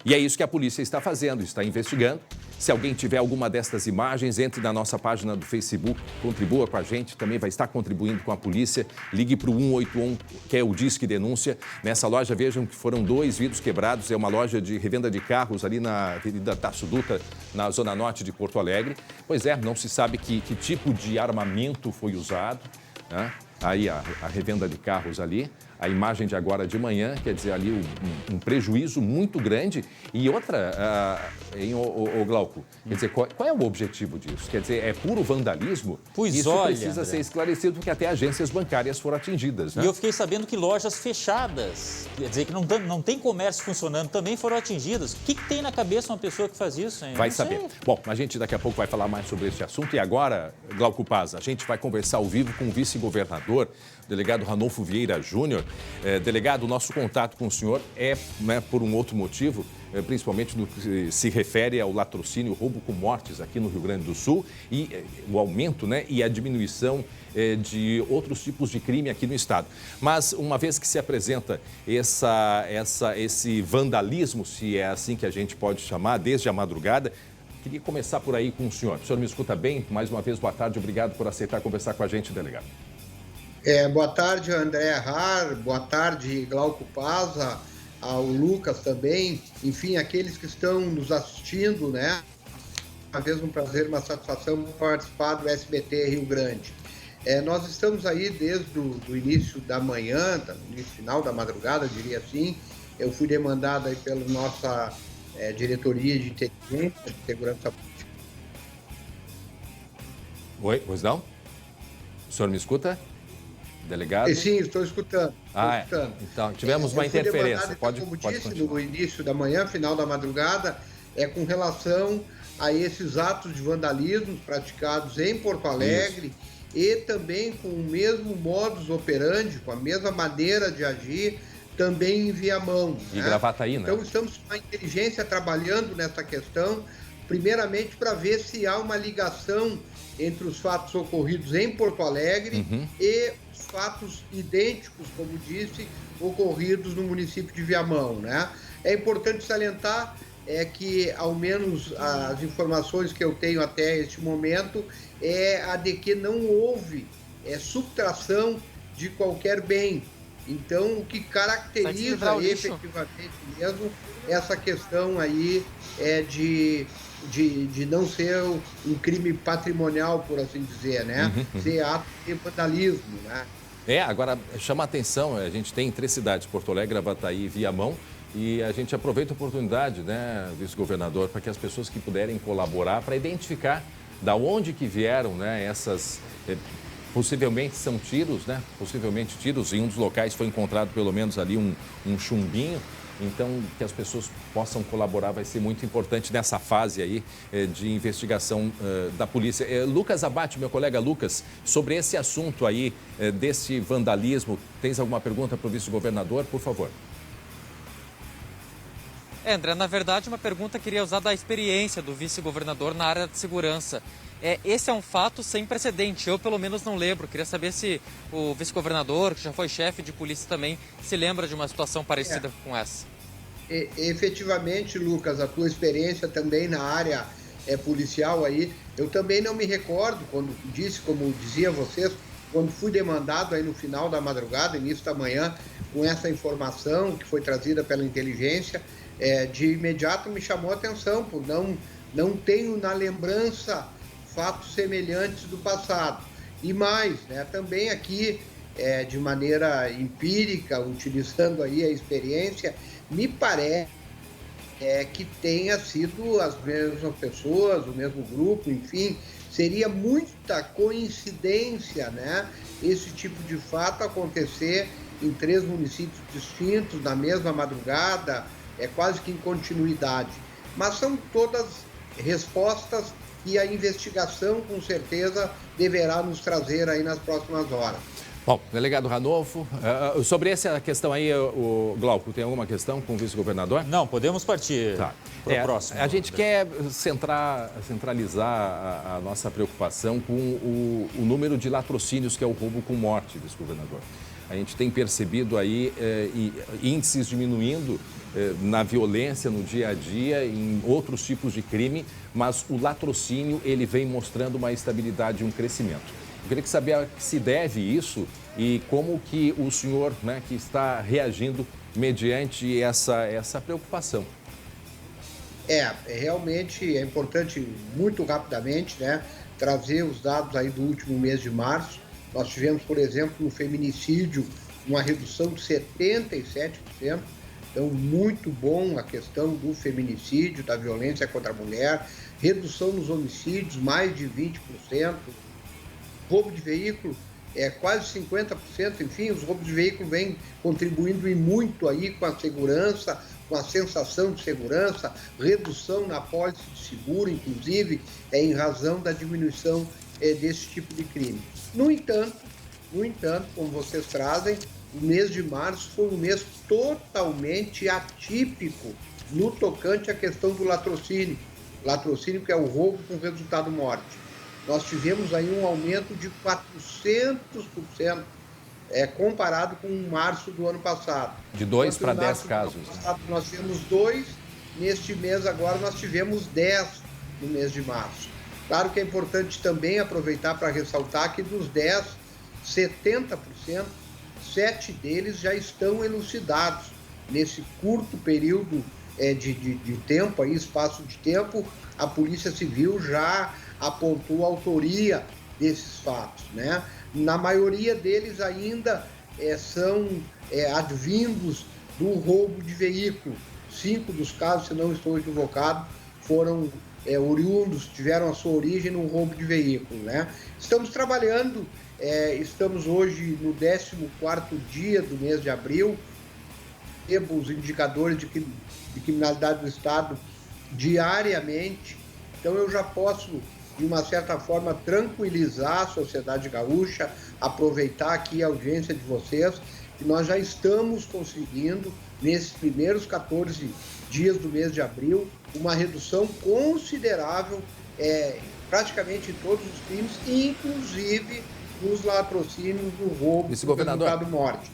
E é isso que a polícia está fazendo, está investigando. Se alguém tiver alguma destas imagens, entre na nossa página do Facebook, contribua com a gente, também vai estar contribuindo com a polícia. Ligue para o 181, que é o Disque Denúncia. Nessa loja, vejam que foram 2 vidros quebrados. É uma loja de revenda de carros ali na Avenida Tasso Dutra, na zona norte de Porto Alegre. Pois é, não se sabe que tipo de armamento foi usado, né? Aí a revenda de carros ali. A imagem de agora de manhã, quer dizer, ali um prejuízo muito grande. E outra, o Glauco, quer dizer, qual é o objetivo disso? Quer dizer, é puro vandalismo? Pois isso olha, precisa André, ser esclarecido, porque até agências bancárias foram atingidas, né? E eu fiquei sabendo que lojas fechadas, quer dizer, que não tem comércio funcionando, também foram atingidas. O que tem na cabeça uma pessoa que faz isso, hein? Vai saber. Bom, a gente daqui a pouco vai falar mais sobre esse assunto. E agora, Glauco Paz, a gente vai conversar ao vivo com o vice-governador, delegado Ranolfo Vieira Júnior. Delegado, o nosso contato com o senhor é, né, por um outro motivo, principalmente no que se refere ao latrocínio, roubo com mortes aqui no Rio Grande do Sul e o aumento, né, e a diminuição de outros tipos de crime aqui no estado. Mas uma vez que se apresenta esse vandalismo, se é assim que a gente pode chamar, desde a madrugada, queria começar por aí com o senhor. O senhor me escuta bem? Mais uma vez, boa tarde. Obrigado por aceitar conversar com a gente, delegado. Boa tarde, André Har, boa tarde, Glauco Paz, ao Lucas também, enfim, aqueles que estão nos assistindo, né? Uma vez um prazer, uma satisfação participar do SBT Rio Grande. Nós estamos aí desde o início da manhã, no final da madrugada, diria assim. Eu fui demandado aí pela nossa diretoria de inteligência, de segurança pública. Oi, pois não? O senhor me escuta? Delegado? Sim, estou escutando. Então, tivemos uma interferência. Como disse, no início da manhã, final da madrugada, com relação a esses atos de vandalismo praticados em Porto Alegre. Isso. E também com o mesmo modus operandi, com a mesma maneira de agir, também em Viamão. E Gravataí, né? Então, estamos com a inteligência trabalhando nessa questão, primeiramente para ver se há uma ligação entre os fatos ocorridos em Porto Alegre e os fatos idênticos, como disse, ocorridos no município de Viamão, né? É importante salientar que, ao menos, as informações que eu tenho até este momento, é a de que não houve subtração de qualquer bem. Então, o que caracteriza efetivamente mesmo essa questão aí de não ser um crime patrimonial, por assim dizer, né? Ser ato de vandalismo, né? Agora chama a atenção, a gente tem 3 cidades, Porto Alegre, Gravataí e Viamão, e a gente aproveita a oportunidade, né, vice-governador, para que as pessoas que puderem colaborar para identificar da onde que vieram, né, essas... Possivelmente são tiros, né? Possivelmente tiros. Em um dos locais foi encontrado pelo menos ali um chumbinho. Então, que as pessoas possam colaborar vai ser muito importante nessa fase aí de investigação da polícia. Lucas Abate, meu colega Lucas, sobre esse assunto aí desse vandalismo, tens alguma pergunta para o vice-governador, por favor? André, na verdade, uma pergunta que queria usar da experiência do vice-governador na área de segurança. Esse é um fato sem precedente, eu pelo menos não lembro. Queria saber se o vice-governador, que já foi chefe de polícia também, se lembra de uma situação parecida com essa. Efetivamente, Lucas, a tua experiência também na área policial aí, eu também não me recordo, como dizia vocês, quando fui demandado aí no final da madrugada, início da manhã, com essa informação que foi trazida pela inteligência, de imediato me chamou a atenção, por não tenho na lembrança fatos semelhantes do passado. E mais, né, também aqui, de maneira empírica, utilizando aí a experiência, me parece que tenha sido as mesmas pessoas, o mesmo grupo, enfim. Seria muita coincidência, né, esse tipo de fato acontecer em 3 municípios distintos, na mesma madrugada, quase que em continuidade. Mas são todas respostas que a investigação, com certeza, deverá nos trazer aí nas próximas horas. Bom, delegado Ranolfo, sobre essa questão aí, o Glauco, tem alguma questão com o vice-governador? Não, podemos partir para o próximo. A gente quer centralizar a nossa preocupação com o número de latrocínios, que é o roubo com morte, vice-governador. A gente tem percebido aí índices diminuindo na violência no dia a dia, em outros tipos de crime, mas o latrocínio ele vem mostrando uma estabilidade e um crescimento. Eu queria saber a que se deve isso e como que o senhor, né, que está reagindo mediante essa preocupação. Realmente é importante, muito rapidamente, né, trazer os dados aí do último mês de março. Nós tivemos, por exemplo, no feminicídio, uma redução de 77%. Então, muito bom a questão do feminicídio, da violência contra a mulher. Redução nos homicídios, mais de 20%. Roubo de veículo, quase 50%. Enfim, os roubos de veículo vêm contribuindo e muito aí com a segurança, com a sensação de segurança, redução na apólice de seguro, inclusive, em razão da diminuição desse tipo de crime. No entanto, como vocês trazem, o mês de março foi um mês totalmente atípico no tocante à questão do latrocínio. Latrocínio, que é o roubo com resultado morte. Nós tivemos aí um aumento de 400%, comparado com março do ano passado. De 2 para 10 casos. Nós tivemos 2, neste mês agora nós tivemos 10 no mês de março. Claro que é importante também aproveitar para ressaltar que dos 10, 70%, 7 deles já estão elucidados. Nesse curto período de tempo, aí, espaço de tempo, a Polícia Civil já apontou a autoria desses fatos, né? Na maioria deles ainda são advindos do roubo de veículo. 5 dos casos, se não estou equivocado, foram oriundos, tiveram a sua origem no roubo de veículo, né? Estamos trabalhando, estamos hoje no 14º dia do mês de abril, temos os indicadores de criminalidade do Estado diariamente, então eu já posso, de uma certa forma, tranquilizar a sociedade gaúcha, aproveitar aqui a audiência de vocês, que nós já estamos conseguindo, nesses primeiros 14 dias do mês de abril, uma redução considerável, praticamente em todos os crimes, inclusive nos latrocínios do roubo com resultado morte.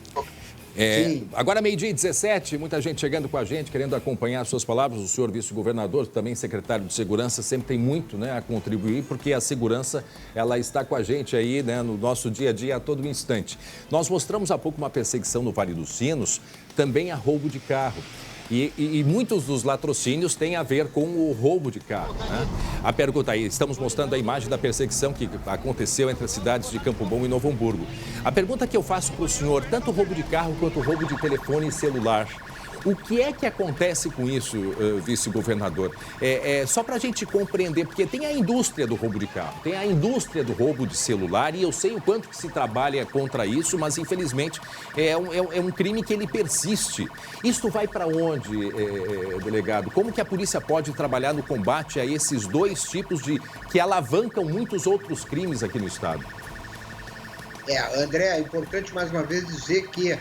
Agora, 12h17, muita gente chegando com a gente, querendo acompanhar as suas palavras. O senhor vice-governador, também secretário de Segurança, sempre tem muito, né, a contribuir, porque a segurança ela está com a gente aí, né, no nosso dia a dia a todo instante. Nós mostramos há pouco uma perseguição no Vale dos Sinos, também a roubo de carro. E muitos dos latrocínios têm a ver com o roubo de carro, né? A pergunta aí, estamos mostrando a imagem da perseguição que aconteceu entre as cidades de Campo Bom e Novo Hamburgo. A pergunta que eu faço para o senhor, tanto o roubo de carro quanto o roubo de telefone celular, o que é que acontece com isso, vice-governador? Só para a gente compreender, porque tem a indústria do roubo de carro, tem a indústria do roubo de celular, e eu sei o quanto que se trabalha contra isso, mas infelizmente é um crime que ele persiste. Isso vai para onde, delegado? Como que a polícia pode trabalhar no combate a esses dois tipos que alavancam muitos outros crimes aqui no estado? André, é importante mais uma vez dizer que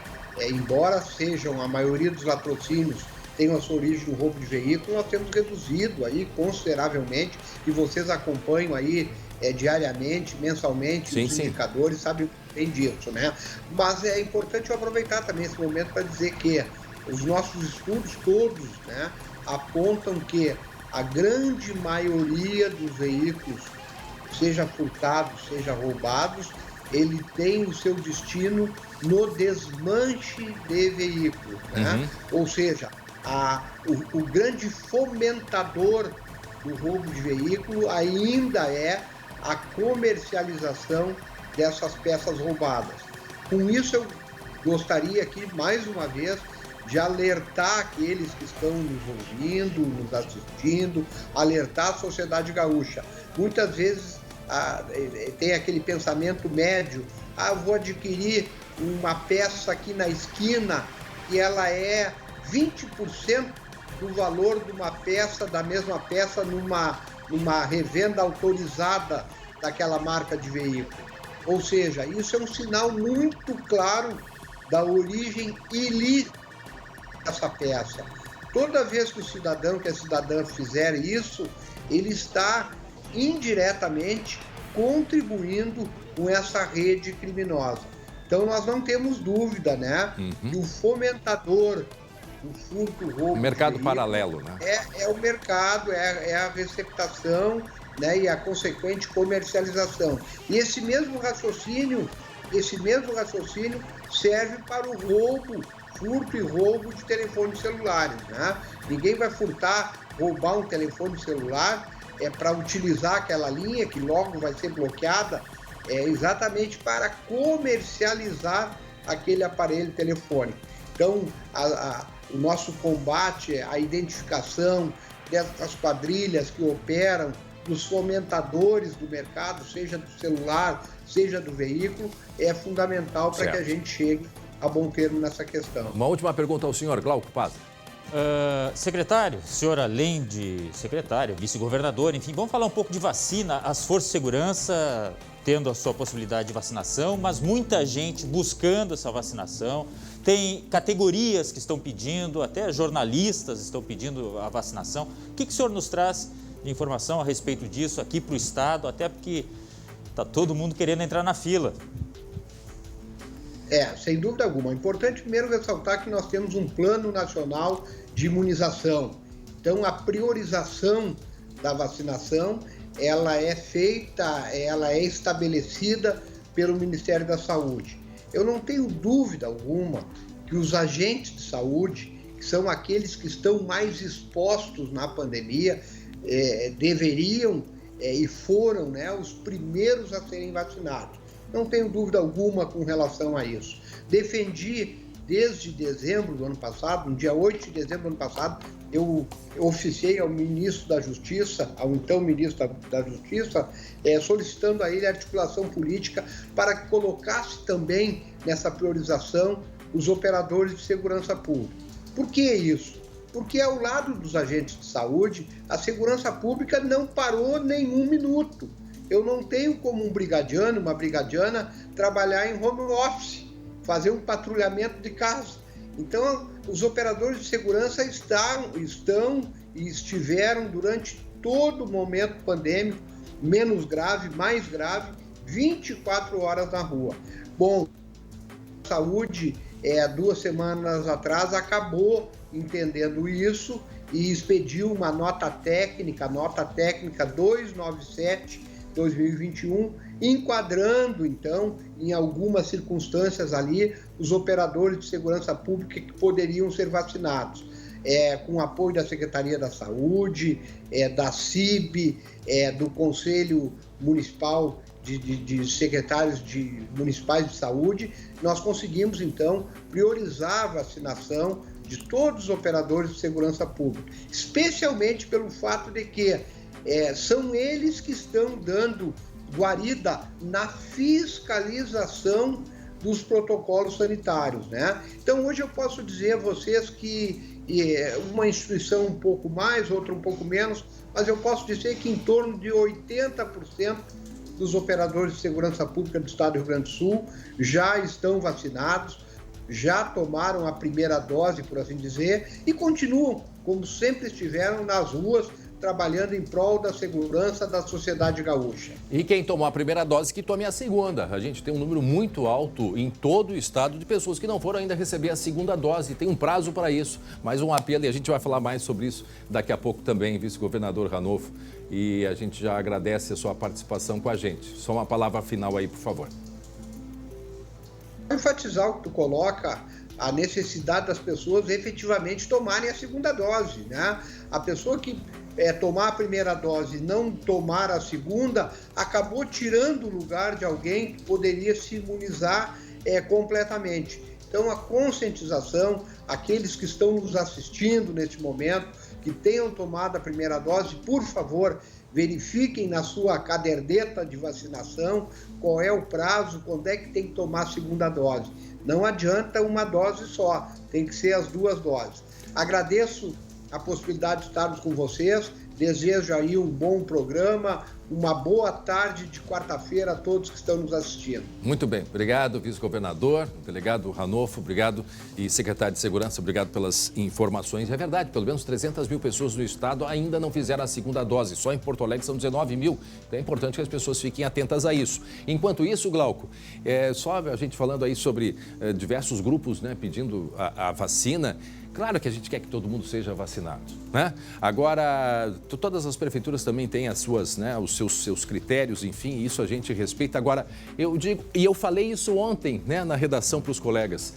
embora sejam a maioria dos latrocínios tenham a sua origem no roubo de veículo, nós temos reduzido aí consideravelmente, e vocês acompanham aí diariamente, mensalmente, os indicadores, sabem bem disso, né? Mas é importante eu aproveitar também esse momento para dizer que os nossos estudos todos, né, apontam que a grande maioria dos veículos, seja furtados, seja roubados, ele tem o seu destino no desmanche de veículos, né? Ou seja, o grande fomentador do roubo de veículo ainda é a comercialização dessas peças roubadas. Com isso, eu gostaria aqui, mais uma vez, de alertar aqueles que estão nos ouvindo, nos assistindo, alertar a sociedade gaúcha. Muitas vezes tem aquele pensamento médio, vou adquirir uma peça aqui na esquina e ela é 20% do valor de uma peça, da mesma peça, numa revenda autorizada daquela marca de veículo. Ou seja, isso é um sinal muito claro da origem ilícita dessa peça. Toda vez que o cidadão, que a cidadã fizer isso, ele está indiretamente contribuindo com essa rede criminosa. Então nós não temos dúvida, né, que o fomentador do furto, roubo, mercado paralelo, né? É o mercado, é a receptação, né, e a consequente comercialização. E esse mesmo raciocínio serve para o furto e roubo de telefones celulares, né? Ninguém vai roubar um telefone celular para utilizar aquela linha que logo vai ser bloqueada, exatamente para comercializar aquele aparelho telefônico. Então, o nosso combate, a identificação dessas quadrilhas que operam, dos fomentadores do mercado, seja do celular, seja do veículo, é fundamental para que a gente chegue a bom termo nessa questão. Uma última pergunta ao senhor, Glauco Paz. Secretário, o senhor além de secretário, vice-governador, enfim, vamos falar um pouco de vacina. As forças de segurança tendo a sua possibilidade de vacinação, mas muita gente buscando essa vacinação. Tem categorias que estão pedindo, até jornalistas estão pedindo a vacinação. O que o senhor nos traz de informação a respeito disso aqui para o Estado, até porque está todo mundo querendo entrar na fila? Sem dúvida alguma. É importante primeiro ressaltar que nós temos um plano nacional de imunização. Então, a priorização da vacinação, ela é estabelecida pelo Ministério da Saúde. Eu não tenho dúvida alguma que os agentes de saúde, que são aqueles que estão mais expostos na pandemia, deveriam e foram, né, os primeiros a serem vacinados. Não tenho dúvida alguma com relação a isso. Defendi desde dezembro do ano passado, no dia 8 de dezembro do ano passado, eu oficiei ao ministro da Justiça, ao então ministro da Justiça, solicitando a ele a articulação política para que colocasse também nessa priorização os operadores de segurança pública. Por que isso? Porque ao lado dos agentes de saúde, a segurança pública não parou nenhum minuto. Eu não tenho como um brigadiano, uma brigadiana, trabalhar em home office, fazer um patrulhamento de casa. Então, os operadores de segurança estão e estiveram durante todo o momento pandêmico, menos grave, mais grave, 24 horas na rua. Bom, a saúde, 2 semanas atrás, acabou entendendo isso e expediu uma nota técnica 297/2021, enquadrando, então, em algumas circunstâncias ali, os operadores de segurança pública que poderiam ser vacinados, com apoio da Secretaria da Saúde, da CIB, do Conselho Municipal de Secretários Municipais de Saúde. Nós conseguimos, então, priorizar a vacinação de todos os operadores de segurança pública, especialmente pelo fato de que são eles que estão dando guarida na fiscalização dos protocolos sanitários, né? Então, hoje eu posso dizer a vocês que uma instituição um pouco mais, outra um pouco menos, mas eu posso dizer que em torno de 80% dos operadores de segurança pública do Estado do Rio Grande do Sul já estão vacinados, já tomaram a primeira dose, por assim dizer, e continuam, como sempre estiveram, nas ruas, trabalhando em prol da segurança da sociedade gaúcha. E quem tomou a primeira dose, que tome a segunda. A gente tem um número muito alto em todo o estado de pessoas que não foram ainda receber a segunda dose. Tem um prazo para isso. Mais um apelo, e a gente vai falar mais sobre isso daqui a pouco também, vice-governador Ranolfo. E a gente já agradece a sua participação com a gente. Só uma palavra final aí, por favor. Vou enfatizar o que tu coloca, a necessidade das pessoas efetivamente tomarem a segunda dose, né? A pessoa que tomar a primeira dose e não tomar a segunda, acabou tirando o lugar de alguém que poderia se imunizar completamente. Então, a conscientização, aqueles que estão nos assistindo neste momento, que tenham tomado a primeira dose, por favor, verifiquem na sua caderneta de vacinação qual é o prazo, quando é que tem que tomar a segunda dose. Não adianta uma dose só, tem que ser as 2 doses. Agradeço a possibilidade de estarmos com vocês, desejo aí um bom programa, uma boa tarde de quarta-feira a todos que estão nos assistindo. Muito bem, obrigado, vice-governador, delegado Ranolfo, obrigado, e secretário de Segurança, obrigado pelas informações. É verdade, pelo menos 300 mil pessoas no estado ainda não fizeram a segunda dose, só em Porto Alegre são 19 mil, então é importante que as pessoas fiquem atentas a isso. Enquanto isso, Glauco, só a gente falando aí sobre diversos grupos, né, pedindo a vacina. Claro que a gente quer que todo mundo seja vacinado, né? Agora, todas as prefeituras também têm as suas, né, os seus critérios, enfim, isso a gente respeita. Agora, eu digo, e eu falei isso ontem, né, na redação para os colegas.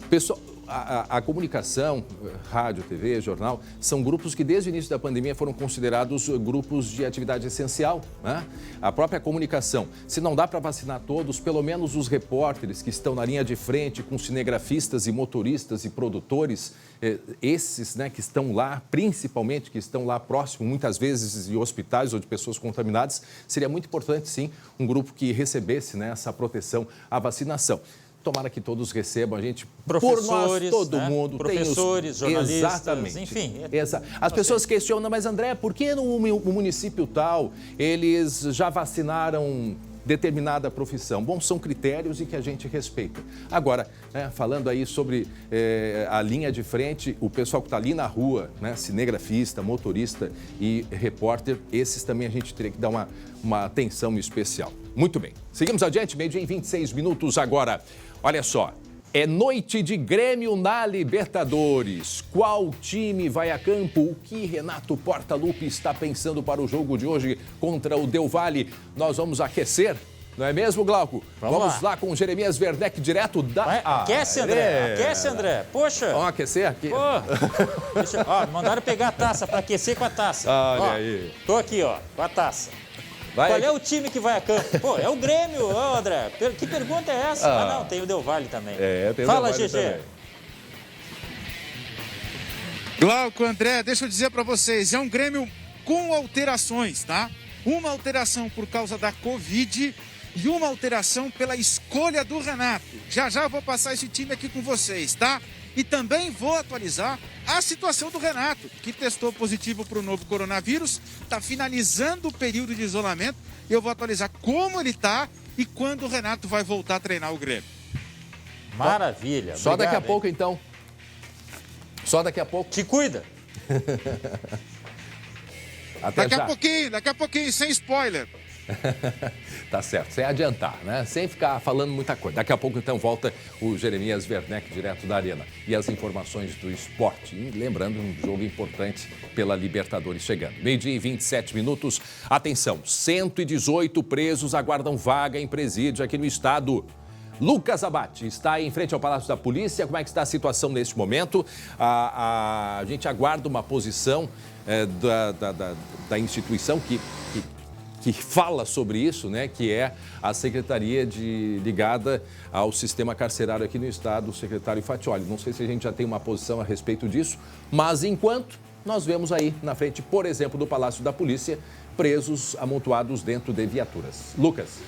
Pessoal, a comunicação, rádio, TV, jornal, são grupos que desde o início da pandemia foram considerados grupos de atividade essencial, né? A própria comunicação, se não dá para vacinar todos, pelo menos os repórteres que estão na linha de frente com cinegrafistas e motoristas e produtores, esses, né, que estão lá, principalmente que estão lá próximo, muitas vezes de hospitais ou de pessoas contaminadas, seria muito importante, sim, um grupo que recebesse, né, essa proteção à vacinação. Tomara que todos recebam, a gente, professores, por nós, todo né? mundo. Professores, jornalistas, exatamente. Enfim. As pessoas questionam, mas André, por que no município tal eles já vacinaram determinada profissão? Bom, são critérios e que a gente respeita. Agora, né, falando aí sobre a linha de frente, o pessoal que está ali na rua, né, cinegrafista, motorista e repórter, esses também a gente teria que dar uma atenção especial. Muito bem, seguimos adiante, 12h26 agora. Olha só, é noite de Grêmio na Libertadores. Qual time vai a campo? O que Renato Portaluppi está pensando para o jogo de hoje contra o Del Valle? Nós vamos aquecer, não é mesmo, Glauco? Vamos lá com o Jeremias Werneck, direto da... Aquece, André, aquece, André. Poxa. Vamos aquecer aqui? Mandaram pegar a taça para aquecer com a taça. Olha aí. Tô aqui, com a taça. Vai. Qual é o time que vai a campo? Pô, é o Grêmio, André. Que pergunta é essa? Não, tem o Del Valle também. Tem o Fala, Del Valle GG. também. Glauco, André, deixa eu dizer para vocês, é um Grêmio com alterações, tá? Uma alteração por causa da Covid e uma alteração pela escolha do Renato. Já eu vou passar esse time aqui com vocês, tá? E também vou atualizar a situação do Renato, que testou positivo para o novo coronavírus, está finalizando o período de isolamento. Eu vou atualizar como ele está e quando o Renato vai voltar a treinar o Grêmio. Maravilha. Só obrigado, daqui a pouco, então. Só daqui a pouco. Te cuida. Até já. Daqui a pouquinho, sem spoiler. Tá certo, sem adiantar, né? Sem ficar falando muita coisa. Daqui a pouco, então, volta o Jeremias Werneck, direto da Arena. E as informações do esporte. E lembrando, um jogo importante pela Libertadores chegando. 12h27. Atenção, 118 presos aguardam vaga em presídio aqui no estado. Lucas Abate está em frente ao Palácio da Polícia. Como é que está a situação neste momento? A gente aguarda uma posição da instituição que fala sobre isso, né, que é a Secretaria ligada ao sistema carcerário aqui no estado, o secretário Fatioli. Não sei se a gente já tem uma posição a respeito disso, mas enquanto nós vemos aí na frente, por exemplo, do Palácio da Polícia, presos amontoados dentro de viaturas. Lucas.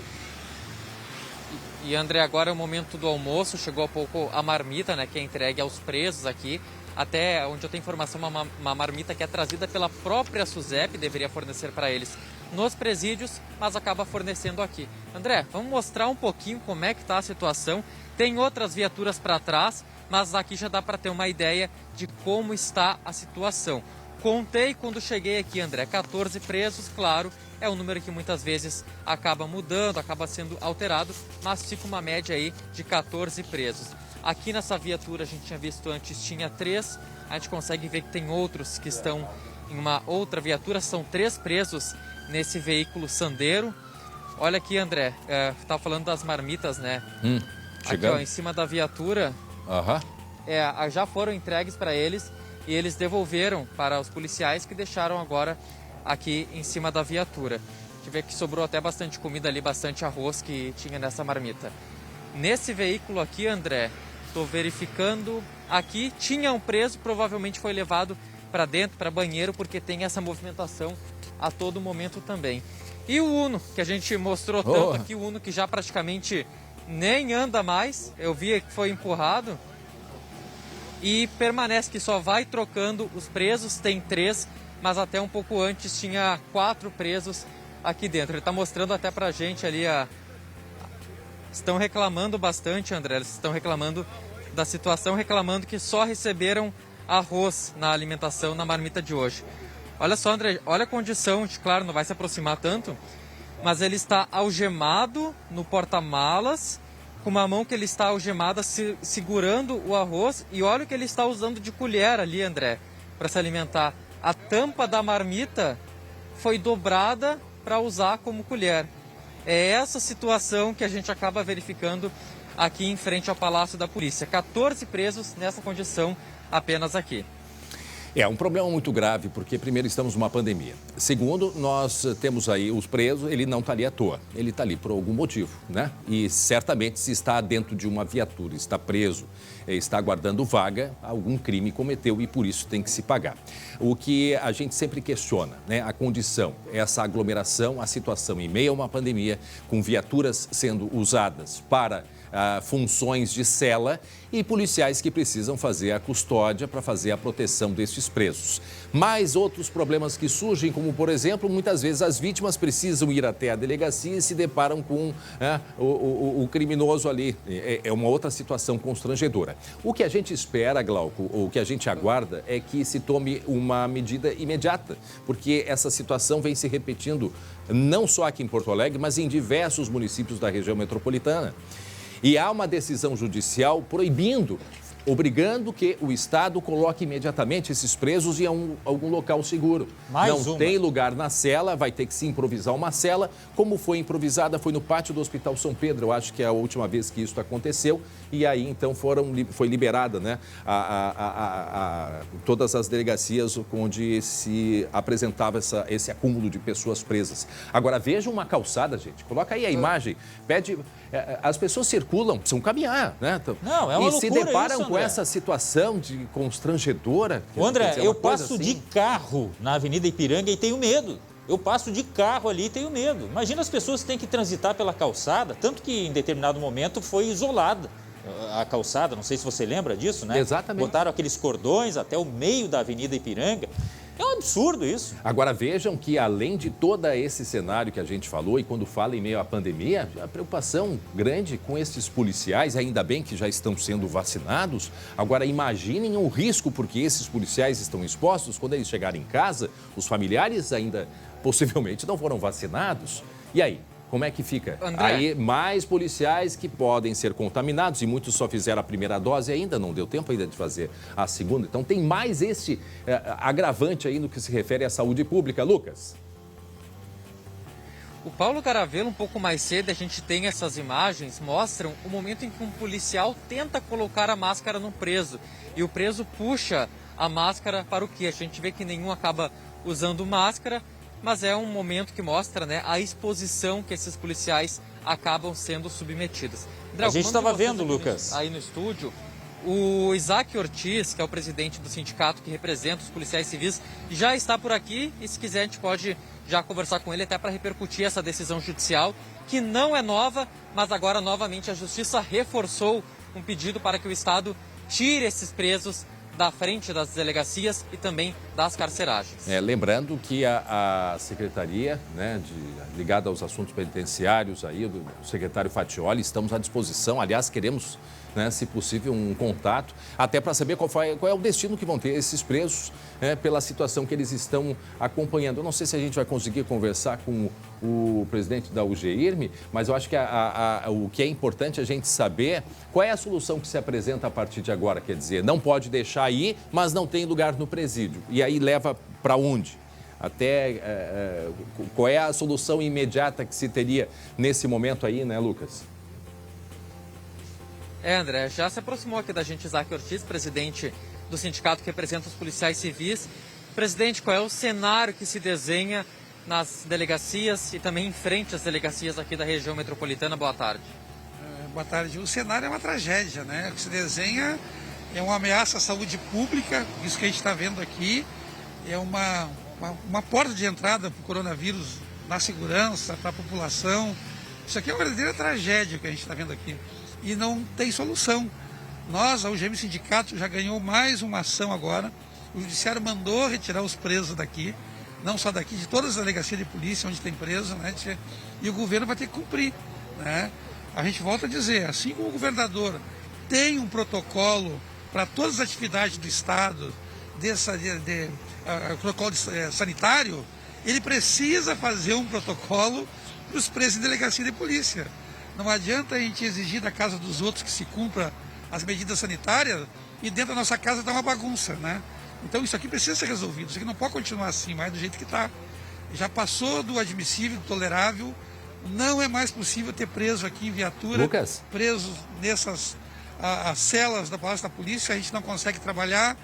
E André, agora é o momento do almoço, chegou há pouco a marmita, né, que é entregue aos presos aqui. Até onde eu tenho informação, uma marmita que é trazida pela própria SUSEP, deveria fornecer para eles nos presídios, mas acaba fornecendo aqui. André, vamos mostrar um pouquinho como é que está a situação. Tem outras viaturas para trás, mas aqui já dá para ter uma ideia de como está a situação. Contei quando cheguei aqui, André, 14 presos, claro, é um número que muitas vezes acaba mudando, acaba sendo alterado, mas fica uma média aí de 14 presos. Aqui nessa viatura a gente tinha visto antes, tinha 3, a gente consegue ver que tem outros que estão em uma outra viatura, são 3 presos nesse veículo Sandero. Olha aqui, André, tá falando das marmitas, né? Aqui, ó, em cima da viatura, já foram entregues para eles e eles devolveram para os policiais que deixaram agora aqui em cima da viatura. A gente vê que sobrou até bastante comida ali, bastante arroz que tinha nessa marmita. Nesse veículo aqui, André, Estou verificando aqui, tinha um preso, provavelmente foi levado para dentro, para banheiro, porque tem essa movimentação a todo momento também. E o Uno, que a gente mostrou tanto aqui, o Uno que já praticamente nem anda mais, eu vi que foi empurrado. E permanece que só vai trocando os presos, tem 3, mas até um pouco antes tinha 4 presos aqui dentro. Ele está mostrando até pra gente ali Estão reclamando bastante, André, eles estão reclamando da situação, reclamando que só receberam arroz na alimentação, na marmita de hoje. Olha só, André, olha a condição, claro, não vai se aproximar tanto, mas ele está algemado no porta-malas, com uma mão que ele está algemada segurando o arroz, e olha o que ele está usando de colher ali, André, para se alimentar. A tampa da marmita foi dobrada para usar como colher. É essa situação que a gente acaba verificando aqui em frente ao Palácio da Polícia. 14 presos nessa condição apenas aqui. É um problema muito grave, porque primeiro estamos numa pandemia. Segundo, nós temos aí os presos, ele não está ali à toa. Ele está ali por algum motivo, né? E certamente se está dentro de uma viatura, está preso, está aguardando vaga, algum crime cometeu e por isso tem que se pagar. O que a gente sempre questiona, né? A condição, essa aglomeração, a situação em meio a uma pandemia, com viaturas sendo usadas para funções de cela e policiais que precisam fazer a custódia para fazer a proteção destes presos. Mais outros problemas que surgem, como por exemplo, muitas vezes as vítimas precisam ir até a delegacia e se deparam com o criminoso ali. É uma outra situação constrangedora. O que a gente espera, Glauco, ou o que a gente aguarda é que se tome uma medida imediata, porque essa situação vem se repetindo não só aqui em Porto Alegre, mas em diversos municípios da região metropolitana. E há uma decisão judicial proibindo, obrigando que o Estado coloque imediatamente esses presos em algum local seguro. Não tem lugar na cela, vai ter que se improvisar uma cela. Como foi improvisada, foi no pátio do Hospital São Pedro, eu acho que é a última vez que isso aconteceu. E aí, então, foi liberada, né, todas as delegacias onde se apresentava esse acúmulo de pessoas presas. Agora, veja uma calçada, gente. Coloca aí a imagem. As pessoas circulam, precisam caminhar, né? Não, é uma loucura se deparam isso, com essa situação de constrangedora. André, eu passo assim de carro na Avenida Ipiranga e tenho medo. Eu passo de carro ali e tenho medo. Imagina as pessoas que têm que transitar pela calçada, tanto que em determinado momento foi isolada a calçada, não sei se você lembra disso, né? Exatamente. Botaram aqueles cordões até o meio da Avenida Ipiranga. É um absurdo isso. Agora vejam que além de todo esse cenário que a gente falou, e quando fala em meio à pandemia, a preocupação grande com esses policiais, ainda bem que já estão sendo vacinados. Agora imaginem o risco, porque esses policiais estão expostos, quando eles chegarem em casa, os familiares ainda possivelmente não foram vacinados. E aí? Como é que fica? André. Aí, mais policiais que podem ser contaminados e muitos só fizeram a primeira dose ainda, não deu tempo ainda de fazer a segunda. Então, tem mais esse agravante aí no que se refere à saúde pública. Lucas? O Paulo Garavelo, um pouco mais cedo, a gente tem essas imagens, mostram o momento em que um policial tenta colocar a máscara no preso. E o preso puxa a máscara para o quê? A gente vê que nenhum acaba usando máscara. Mas é um momento que mostra, né, a exposição que esses policiais acabam sendo submetidos. André, a gente estava vendo, Lucas. Aí no estúdio, o Isaac Ortiz, que é o presidente do sindicato que representa os policiais civis, já está por aqui e se quiser a gente pode já conversar com ele até para repercutir essa decisão judicial, que não é nova, mas agora novamente a Justiça reforçou um pedido para que o Estado tire esses presos da frente das delegacias e também das carceragens. Lembrando que a Secretaria, né, ligada aos assuntos penitenciários, aí, do secretário Fatioli, estamos à disposição. Aliás, queremos, né, se possível, um contato, até para saber qual é o destino que vão ter esses presos, né, pela situação que eles estão acompanhando. Eu não sei se a gente vai conseguir conversar com o presidente da UGIRM, mas eu acho que o que é importante a gente saber qual é a solução que se apresenta a partir de agora. Quer dizer, não pode deixar ir, mas não tem lugar no presídio. E aí leva para onde? Qual é a solução imediata que se teria nesse momento aí, né, Lucas? André, já se aproximou aqui da gente Isaac Ortiz, presidente do sindicato que representa os policiais civis. Presidente, qual é o cenário que se desenha nas delegacias e também em frente às delegacias aqui da região metropolitana? Boa tarde. Boa tarde. O cenário é uma tragédia, né? O que se desenha é uma ameaça à saúde pública, isso que a gente está vendo aqui, é uma porta de entrada para o coronavírus na segurança, para a população. Isso aqui é uma verdadeira tragédia que a gente está vendo aqui. E não tem solução. Nós, a UGM Sindicato, já ganhou mais uma ação agora. O Judiciário mandou retirar os presos daqui, não só daqui, de todas as delegacias de polícia onde tem preso, né? E o governo vai ter que cumprir, né? A gente volta a dizer, assim como o governador tem um protocolo para todas as atividades do Estado, protocolo sanitário, ele precisa fazer um protocolo para os presos em delegacia de polícia. Não adianta a gente exigir da casa dos outros que se cumpra as medidas sanitárias e dentro da nossa casa está uma bagunça, né? Então isso aqui precisa ser resolvido, isso aqui não pode continuar assim, mais do jeito que está. Já passou do admissível, do tolerável, não é mais possível ter preso aqui em viatura, Lucas. presos nessas as celas da Palácio da Polícia, a gente não consegue trabalhar,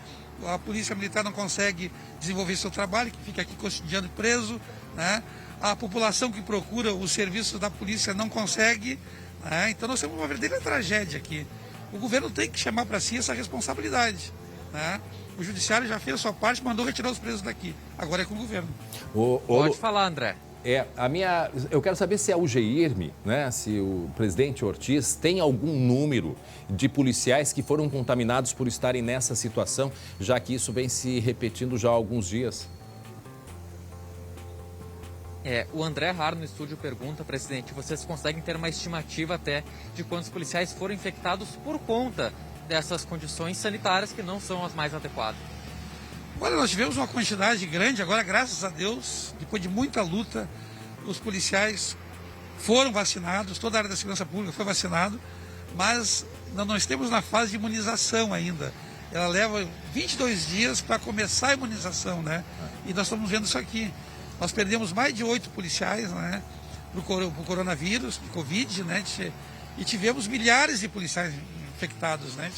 a Polícia Militar não consegue desenvolver seu trabalho, que fica aqui cotidiano preso, né? A população que procura os serviços da polícia não consegue, né? Então nós temos uma verdadeira tragédia aqui. O governo tem que chamar para si essa responsabilidade, né? O Judiciário já fez a sua parte, mandou retirar os presos daqui. Agora é com o governo. Pode falar, André. Eu quero saber se a UGIRME, né, se o presidente Ortiz tem algum número de policiais que foram contaminados por estarem nessa situação, já que isso vem se repetindo já há alguns dias. O André Har no estúdio pergunta, presidente, vocês conseguem ter uma estimativa até de quantos policiais foram infectados por conta dessas condições sanitárias que não são as mais adequadas? Olha, nós tivemos uma quantidade grande, agora graças a Deus, depois de muita luta, os policiais foram vacinados, toda a área da segurança pública foi vacinado, mas não estamos na fase de imunização ainda. Ela leva 22 dias para começar a imunização, né? E nós estamos vendo isso aqui. Nós perdemos mais de 8 policiais, né, para o coronavírus, para o Covid, né? E tivemos milhares de policiais infectados, né?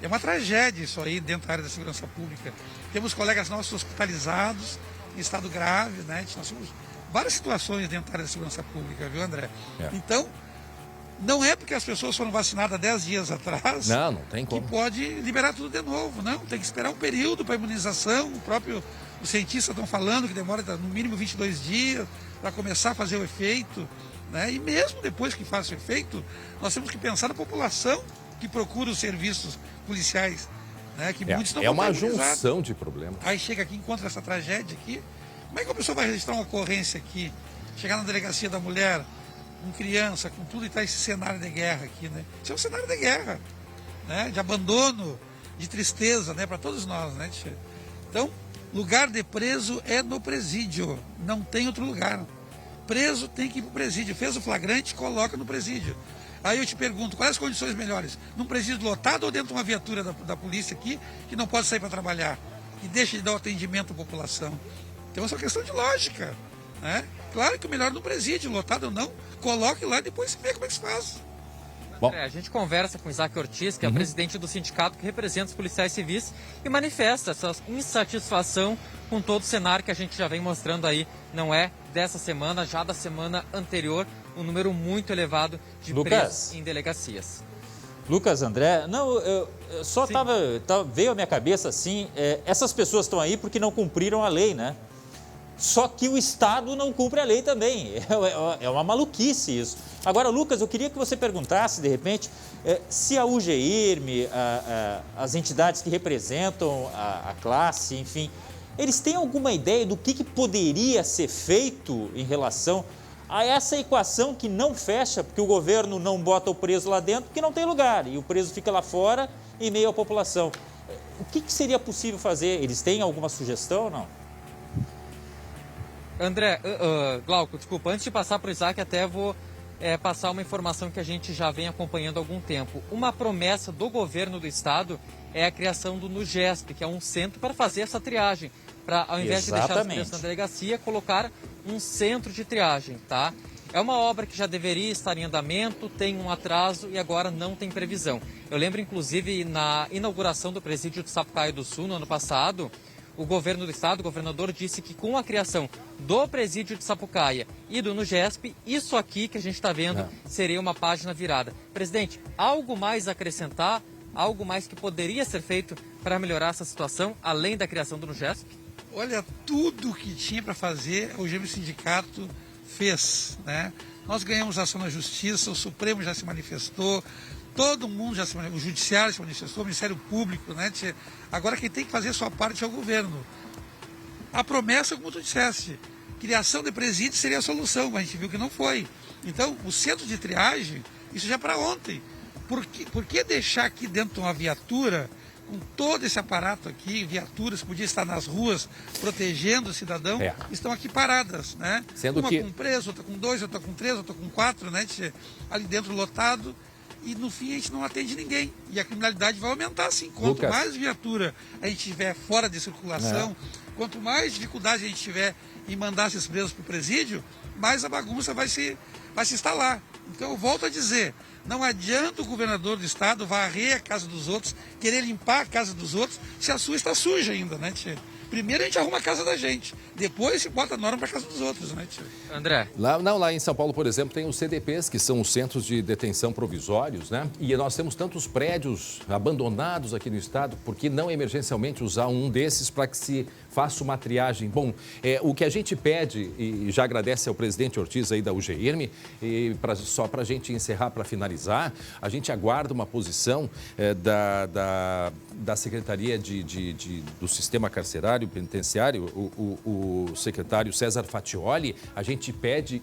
É uma tragédia isso aí dentro da área da segurança pública. Temos colegas nossos hospitalizados, em estado grave, né? Nós temos várias situações dentro da área da segurança pública, viu, André? Então, não é porque as pessoas foram vacinadas 10 dias atrás não tem como. Que pode liberar tudo de novo, não. Tem que esperar um período para imunização. Os cientistas estão falando que demora no mínimo 22 dias para começar a fazer o efeito, né? E mesmo depois que faça o efeito, nós temos que pensar na população que procura os serviços policiais, né? Que muitos não é uma imunizados. junção de problemas. Aí chega aqui, encontra essa tragédia aqui. Como é que a pessoa vai registrar uma ocorrência aqui? Chegar na delegacia da mulher, com criança, com tudo, e tá esse cenário de guerra aqui, né? Isso é um cenário de guerra, né? De abandono, de tristeza, né? Para todos nós, né? Então, lugar de preso é no presídio, não tem outro lugar. Preso tem que ir para o presídio. Fez o flagrante, coloca no presídio. Aí eu te pergunto, quais as condições melhores? Num presídio lotado ou dentro de uma viatura da polícia aqui, que não pode sair para trabalhar? E deixa de dar o atendimento à população? Então, essa é uma questão de lógica, né? Claro que o melhor no presídio, lotado ou não, coloque lá e depois se vê como é que se faz. A gente conversa com Isaac Ortiz, que é o presidente do sindicato que representa os policiais civis e manifesta essa insatisfação com todo o cenário que a gente já vem mostrando aí. Não é dessa semana, já da semana anterior, um número muito elevado de presos em delegacias. Lucas, André, não, eu só veio à minha cabeça assim, essas pessoas estão aí porque não cumpriram a lei, né? Só que o Estado não cumpre a lei também. É uma maluquice isso. Agora, Lucas, eu queria que você perguntasse, de repente, se a UGIRME, as entidades que representam a classe, enfim, eles têm alguma ideia do que poderia ser feito em relação a essa equação que não fecha, porque o governo não bota o preso lá dentro, porque não tem lugar, e o preso fica lá fora, em meio à população. O que seria possível fazer? Eles têm alguma sugestão ou não? André, Glauco, desculpa, antes de passar para o Isaac, até vou passar uma informação que a gente já vem acompanhando há algum tempo. Uma promessa do governo do estado é a criação do NUGESP, que é um centro para fazer essa triagem, para ao invés de deixar as crianças na delegacia, colocar um centro de triagem, tá? É uma obra que já deveria estar em andamento, tem um atraso e agora não tem previsão. Eu lembro, inclusive, na inauguração do presídio de Sapucaia do Sul, no ano passado, O governo do estado, o governador, disse que com a criação do presídio de Sapucaia e do Nugesp, isso aqui que a gente está vendo seria uma página virada. Presidente, algo mais a acrescentar? Algo mais que poderia ser feito para melhorar essa situação, além da criação do Nugesp? Olha, tudo que tinha para fazer, o Grêmio Sindicato fez, né? Nós ganhamos ação na Justiça, o Supremo já se manifestou, todo mundo já se manifestou, o Judiciário se manifestou, o Ministério Público, né? Agora quem tem que fazer a sua parte é o governo. A promessa, como tu disseste, criação de presídio seria a solução, mas a gente viu que não foi. Então, o centro de triagem, isso já é para ontem. Por que deixar aqui dentro de uma viatura, com todo esse aparato aqui, viaturas que podiam estar nas ruas protegendo o cidadão, estão aqui paradas, né? Sendo uma que... com preso, outra com 2, outra com 3, outra com 4, né? Ali dentro lotado, e no fim a gente não atende ninguém. E a criminalidade vai aumentar assim. Quanto mais viatura a gente tiver fora de circulação, quanto mais dificuldade a gente tiver em mandar esses presos para o presídio, mais a bagunça vai se instalar. Então eu volto a dizer, não adianta o governador do estado varrer a casa dos outros, querer limpar a casa dos outros, se a sua está suja ainda, né, tia? Primeiro a gente arruma a casa da gente, depois se bota a norma para a casa dos outros, né, tia? André? Lá em São Paulo, por exemplo, tem os CDPs, que são os Centros de Detenção Provisórios, né? E nós temos tantos prédios abandonados aqui no estado, por que não emergencialmente usar um desses para que se faça uma triagem? Bom, o que a gente pede, e já agradece ao presidente Ortiz aí da UGIRM, e só para a gente encerrar, para finalizar, a gente aguarda uma posição da Secretaria do Sistema Carcerário Penitenciário, o secretário César Fatioli. A gente pede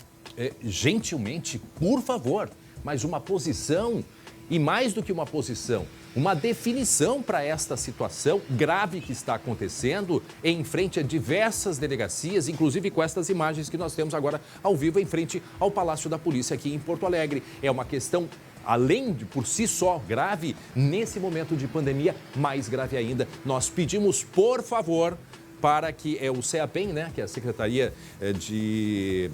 gentilmente, por favor, mas uma posição, e mais do que uma posição, uma definição para esta situação grave que está acontecendo em frente a diversas delegacias, inclusive com estas imagens que nós temos agora ao vivo em frente ao Palácio da Polícia aqui em Porto Alegre. É uma questão, além de por si só grave, nesse momento de pandemia, mais grave ainda. Nós pedimos, por favor, para que o CEAPEN, né, que é a Secretaria de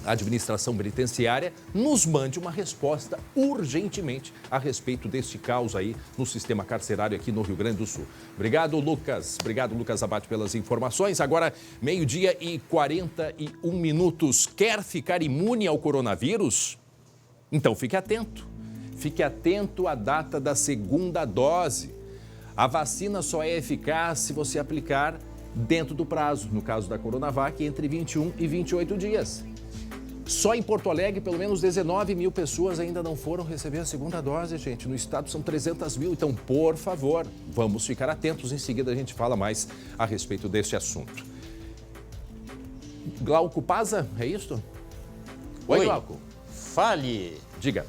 Administração Penitenciária, nos mande uma resposta urgentemente a respeito deste caos aí no sistema carcerário aqui no Rio Grande do Sul. Obrigado, Lucas. Obrigado, Lucas Abate, pelas informações. Agora, 12h41. Quer ficar imune ao coronavírus? Então fique atento. Fique atento à data da segunda dose. A vacina só é eficaz se você aplicar dentro do prazo, no caso da Coronavac, entre 21 e 28 dias. Só em Porto Alegre, pelo menos 19 mil pessoas ainda não foram receber a segunda dose, gente. No estado são 300 mil, então, por favor, vamos ficar atentos. Em seguida, a gente fala mais a respeito deste assunto. Glauco Paza, é isso? Oi, Glauco. Fale. Diga.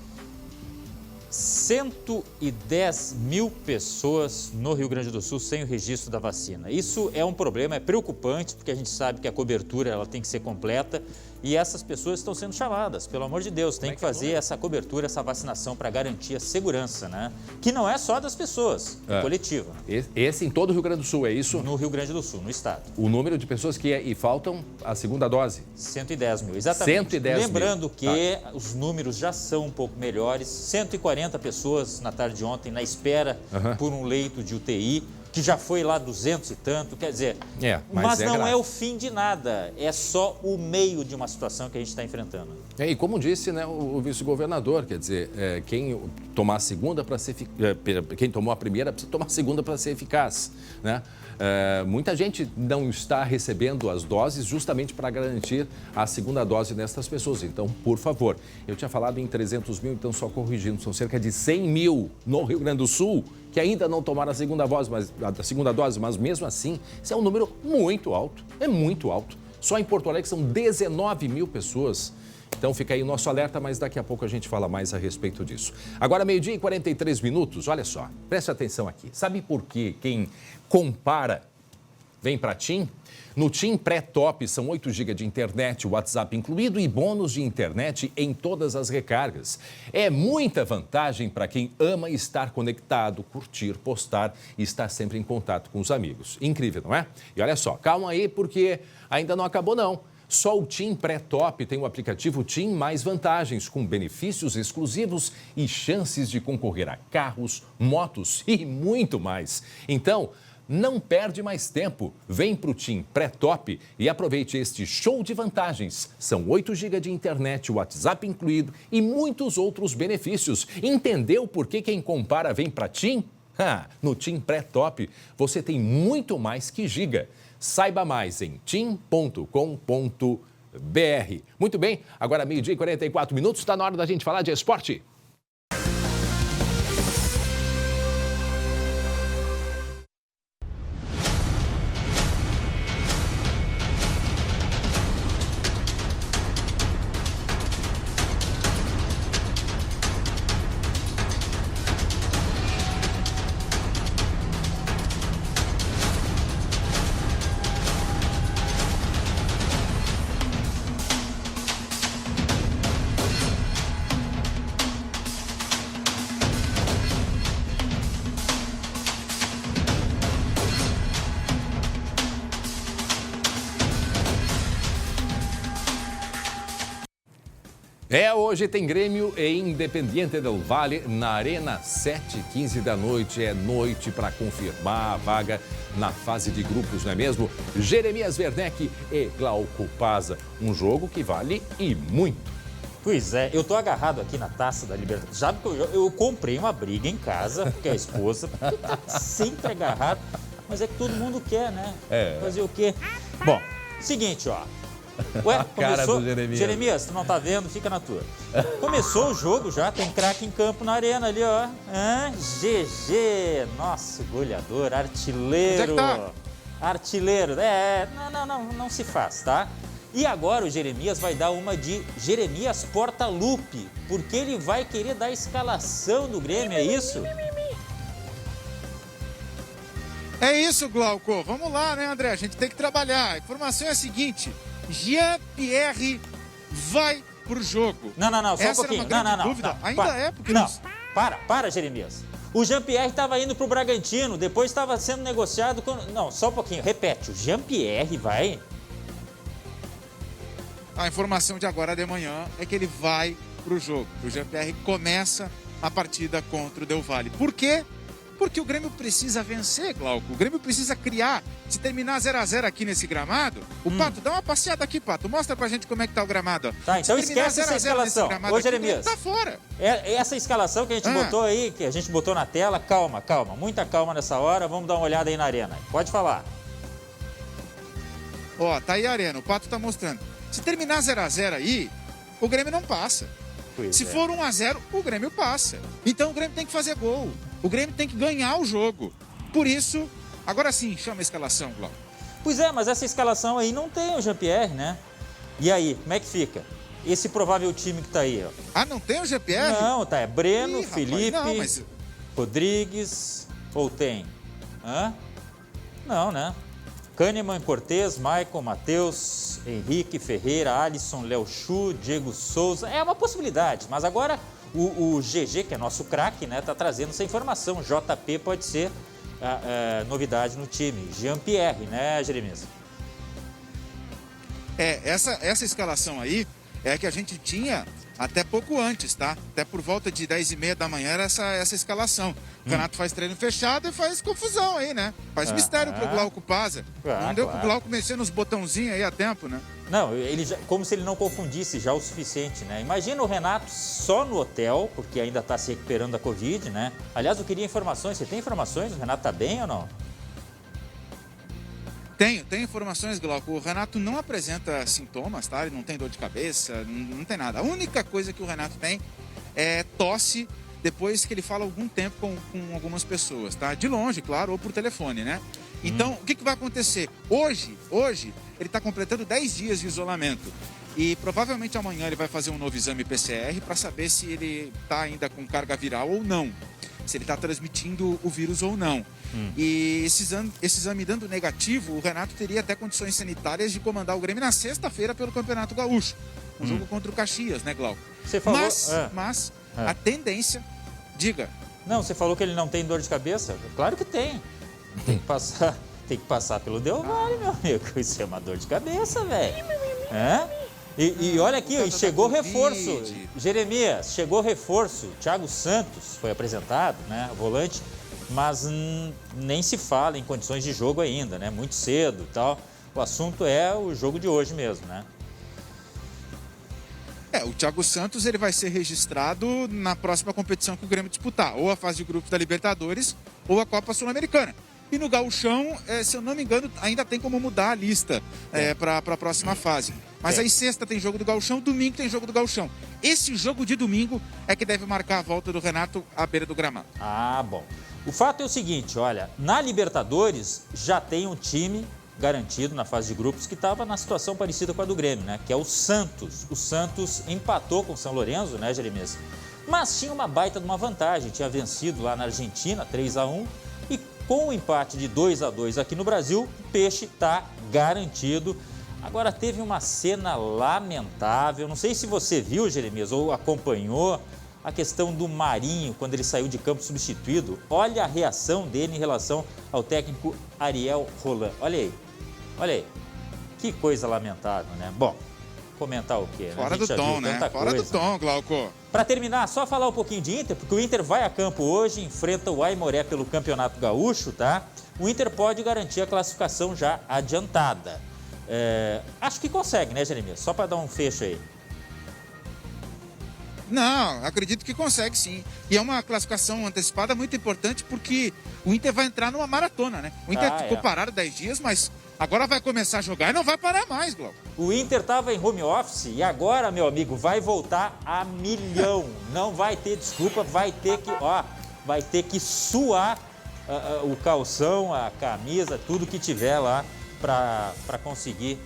110 mil pessoas no Rio Grande do Sul sem o registro da vacina. Isso é um problema, é preocupante, porque a gente sabe que a cobertura ela tem que ser completa e essas pessoas estão sendo chamadas, pelo amor de Deus, tem que fazer essa cobertura, essa vacinação para garantir a segurança, né? Que não é só das pessoas, é coletiva. Esse em todo o Rio Grande do Sul, é isso? No Rio Grande do Sul, no estado. O número de pessoas que faltam a segunda dose? 110 mil, exatamente. 110 Lembrando mil. que os números já são um pouco melhores, 140 pessoas na tarde de ontem na espera por um leito de UTI, que já foi lá 200 e tanto, quer dizer, mas não grave. É o fim de nada, é só o meio de uma situação que a gente está enfrentando. E como disse, né, o vice-governador, quer dizer, quem tomar a segunda para ser quem tomou a primeira precisa tomar a segunda para ser eficaz, né? Muita gente não está recebendo as doses justamente para garantir a segunda dose nestas pessoas. Então, por favor, eu tinha falado em 300 mil, então só corrigindo, são cerca de 100 mil no Rio Grande do Sul que ainda não tomaram a segunda dose, mas mesmo assim, isso é um número muito alto, é muito alto. Só em Porto Alegre são 19 mil pessoas. Então fica aí o nosso alerta, mas daqui a pouco a gente fala mais a respeito disso. Agora, 12h43, olha só, preste atenção aqui. Sabe por que quem compara vem para TIM? No TIM Pré-Top são 8 GB de internet, WhatsApp incluído e bônus de internet em todas as recargas. É muita vantagem para quem ama estar conectado, curtir, postar e estar sempre em contato com os amigos. Incrível, não é? E olha só, calma aí porque ainda não acabou não. Só o TIM Pré-Top tem o aplicativo TIM Mais Vantagens, com benefícios exclusivos e chances de concorrer a carros, motos e muito mais. Então, Não perde mais tempo. Vem para o TIM Pré-Top e aproveite este show de vantagens. São 8 GB de internet, WhatsApp incluído e muitos outros benefícios. Entendeu por que quem compara vem para TIM? No TIM Pré-Top você tem muito mais que giga. Saiba mais em tim.com.br. Muito bem, agora 12h e 44 minutos, está na hora da gente falar de esporte. Hoje tem Grêmio e Independiente del Valle na Arena, 7h15 da noite. É noite para confirmar a vaga na fase de grupos, não é mesmo? Jeremias Werneck e Glauco Pazza. Um jogo que vale e muito. Pois é, eu tô agarrado aqui na Taça da Libertadores. Sabe que eu comprei uma briga em casa, porque a esposa tá sempre agarrado. Mas é que todo mundo quer, né? Fazer o quê? Bom, seguinte, ó. Ué, começou... Jeremias, tu não tá vendo? Fica na tua. Começou o jogo já, tem craque em campo na arena ali, ó. GG, nosso goleador, artilheiro. Onde é que tá? Artilheiro, não se faz, tá? E agora o Jeremias vai dar uma de Jeremias Portaluppi, porque ele vai querer dar a escalação do Grêmio, é isso? É isso, Glauco. Vamos lá, né, André? A gente tem que trabalhar. A informação é a seguinte: Jean-Pierre vai pro jogo. Não, só Essa um pouquinho. Era uma grande dúvida. Ainda é, porque... Para, Jeremias. O Jean-Pierre estava indo pro Bragantino, depois estava sendo negociado com... Não, só um pouquinho, repete. O Jean-Pierre vai... A informação de agora de manhã é que ele vai pro jogo. O Jean-Pierre começa a partida contra o Del Valle. Por quê? Porque o Grêmio precisa vencer, Glauco. O Grêmio precisa criar. Se terminar 0x0 aqui nesse gramado... O Pato, dá uma passeada aqui, Pato. Mostra pra gente como é que tá o gramado. Tá, então esquece essa escalação. Ô, Jeremias, tá fora. Essa escalação que a gente botou aí, que a gente botou na tela, calma. Muita calma nessa hora. Vamos dar uma olhada aí na arena. Pode falar. Ó, tá aí a arena. O Pato tá mostrando. Se terminar 0x0 aí, o Grêmio não passa. Se for 1x0, o Grêmio passa. Então o Grêmio tem que fazer gol. O Grêmio tem que ganhar o jogo. Por isso, agora sim, chama a escalação, Glauco. Pois é, mas essa escalação aí não tem o Jean-Pierre, né? E aí, como é que fica? Esse provável time que tá aí, ó. Ah, não tem o Jean-Pierre? Não, tá. É Breno, Felipe, Rodrigues, ou tem? Não, né? Kahneman, Cortez, Maicon, Matheus, Henrique, Ferreira, Alisson, Léo Chu, Diego Souza. É uma possibilidade, mas agora o GG, que é nosso craque, né, tá trazendo essa informação. JP pode ser novidade no time. Jean-Pierre, né, Jeremias? Essa escalação aí é a que a gente tinha até pouco antes, tá? Até por volta de 10h30 da manhã era essa escalação. O Renato faz treino fechado e faz confusão aí, né? Faz mistério pro Glauco Pazza. Não deu pro Glauco mexer nos botãozinhos aí a tempo, né? Não, como se ele não confundisse já o suficiente, né? Imagina o Renato só no hotel, porque ainda tá se recuperando da Covid, né? Aliás, eu queria informações. Você tem informações? O Renato tá bem ou não? Tenho informações, Glauco. O Renato não apresenta sintomas, tá? Ele não tem dor de cabeça, não tem nada. A única coisa que o Renato tem é tosse depois que ele fala algum tempo com algumas pessoas, tá? De longe, claro, ou por telefone, né? Então, o que vai acontecer? Hoje, ele está completando 10 dias de isolamento. E provavelmente amanhã ele vai fazer um novo exame PCR para saber se ele está ainda com carga viral ou não. Se ele está transmitindo o vírus ou não. E esse exame dando negativo, o Renato teria até condições sanitárias de comandar o Grêmio na sexta-feira pelo Campeonato Gaúcho. Um jogo contra o Caxias, né, Glauco? Você falou... Mas a tendência... Diga. Não, você falou que ele não tem dor de cabeça? Claro que tem. Tem que passar pelo Del Valle, meu amigo. Isso é uma dor de cabeça, velho. E olha aqui, chegou reforço. Jeremias, chegou reforço. Thiago Santos foi apresentado, né? O volante. mas nem se fala em condições de jogo ainda, né? Muito cedo e tal. O assunto é o jogo de hoje mesmo, né? O Thiago Santos ele vai ser registrado na próxima competição que o Grêmio disputar, ou a fase de grupos da Libertadores ou a Copa Sul-Americana. E no Gauchão, se eu não me engano, ainda tem como mudar a lista para a próxima fase. Mas aí sexta tem jogo do Gauchão, domingo tem jogo do Gauchão. Esse jogo de domingo é que deve marcar a volta do Renato à beira do gramado. Ah, bom. O fato é o seguinte, olha, na Libertadores já tem um time garantido na fase de grupos que estava na situação parecida com a do Grêmio, né? Que é o Santos. O Santos empatou com o São Lourenço, né, Jeremias? Mas tinha uma baita de uma vantagem, tinha vencido lá na Argentina 3-1 e com o empate de 2-2 aqui no Brasil, o Peixe está garantido. Agora teve uma cena lamentável, não sei se você viu, Jeremias, ou acompanhou a questão do Marinho, quando ele saiu de campo substituído. Olha a reação dele em relação ao técnico Ariel Roland. Olha aí, que coisa lamentável, né? Bom, comentar o quê? Fora do tom, né? Fora do tom, Glauco. Para terminar, só falar um pouquinho de Inter, porque o Inter vai a campo hoje, enfrenta o Aimoré pelo Campeonato Gaúcho, tá? O Inter pode garantir a classificação já adiantada. Acho que consegue, né, Jeremias? Só para dar um fecho aí. Não, acredito que consegue sim. E é uma classificação antecipada muito importante porque o Inter vai entrar numa maratona, né? O Inter ficou parado 10 dias, mas agora vai começar a jogar e não vai parar mais, Glauco. O Inter estava em home office e agora, meu amigo, vai voltar a milhão. Não vai ter desculpa, vai ter que suar o calção, a camisa, tudo que tiver lá para conseguir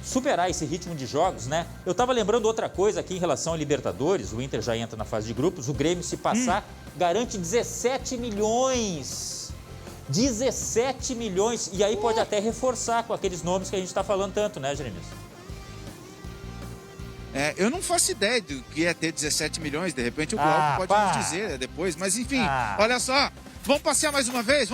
superar esse ritmo de jogos, né? Eu estava lembrando outra coisa aqui em relação ao Libertadores. O Inter já entra na fase de grupos. O Grêmio, se passar, garante 17 milhões. 17 milhões. E aí pode até reforçar com aqueles nomes que a gente está falando tanto, né, Jeremias? Eu não faço ideia do que é ter 17 milhões. De repente o Glauco pode nos dizer depois. Mas enfim, olha só. Vamos passear mais uma vez?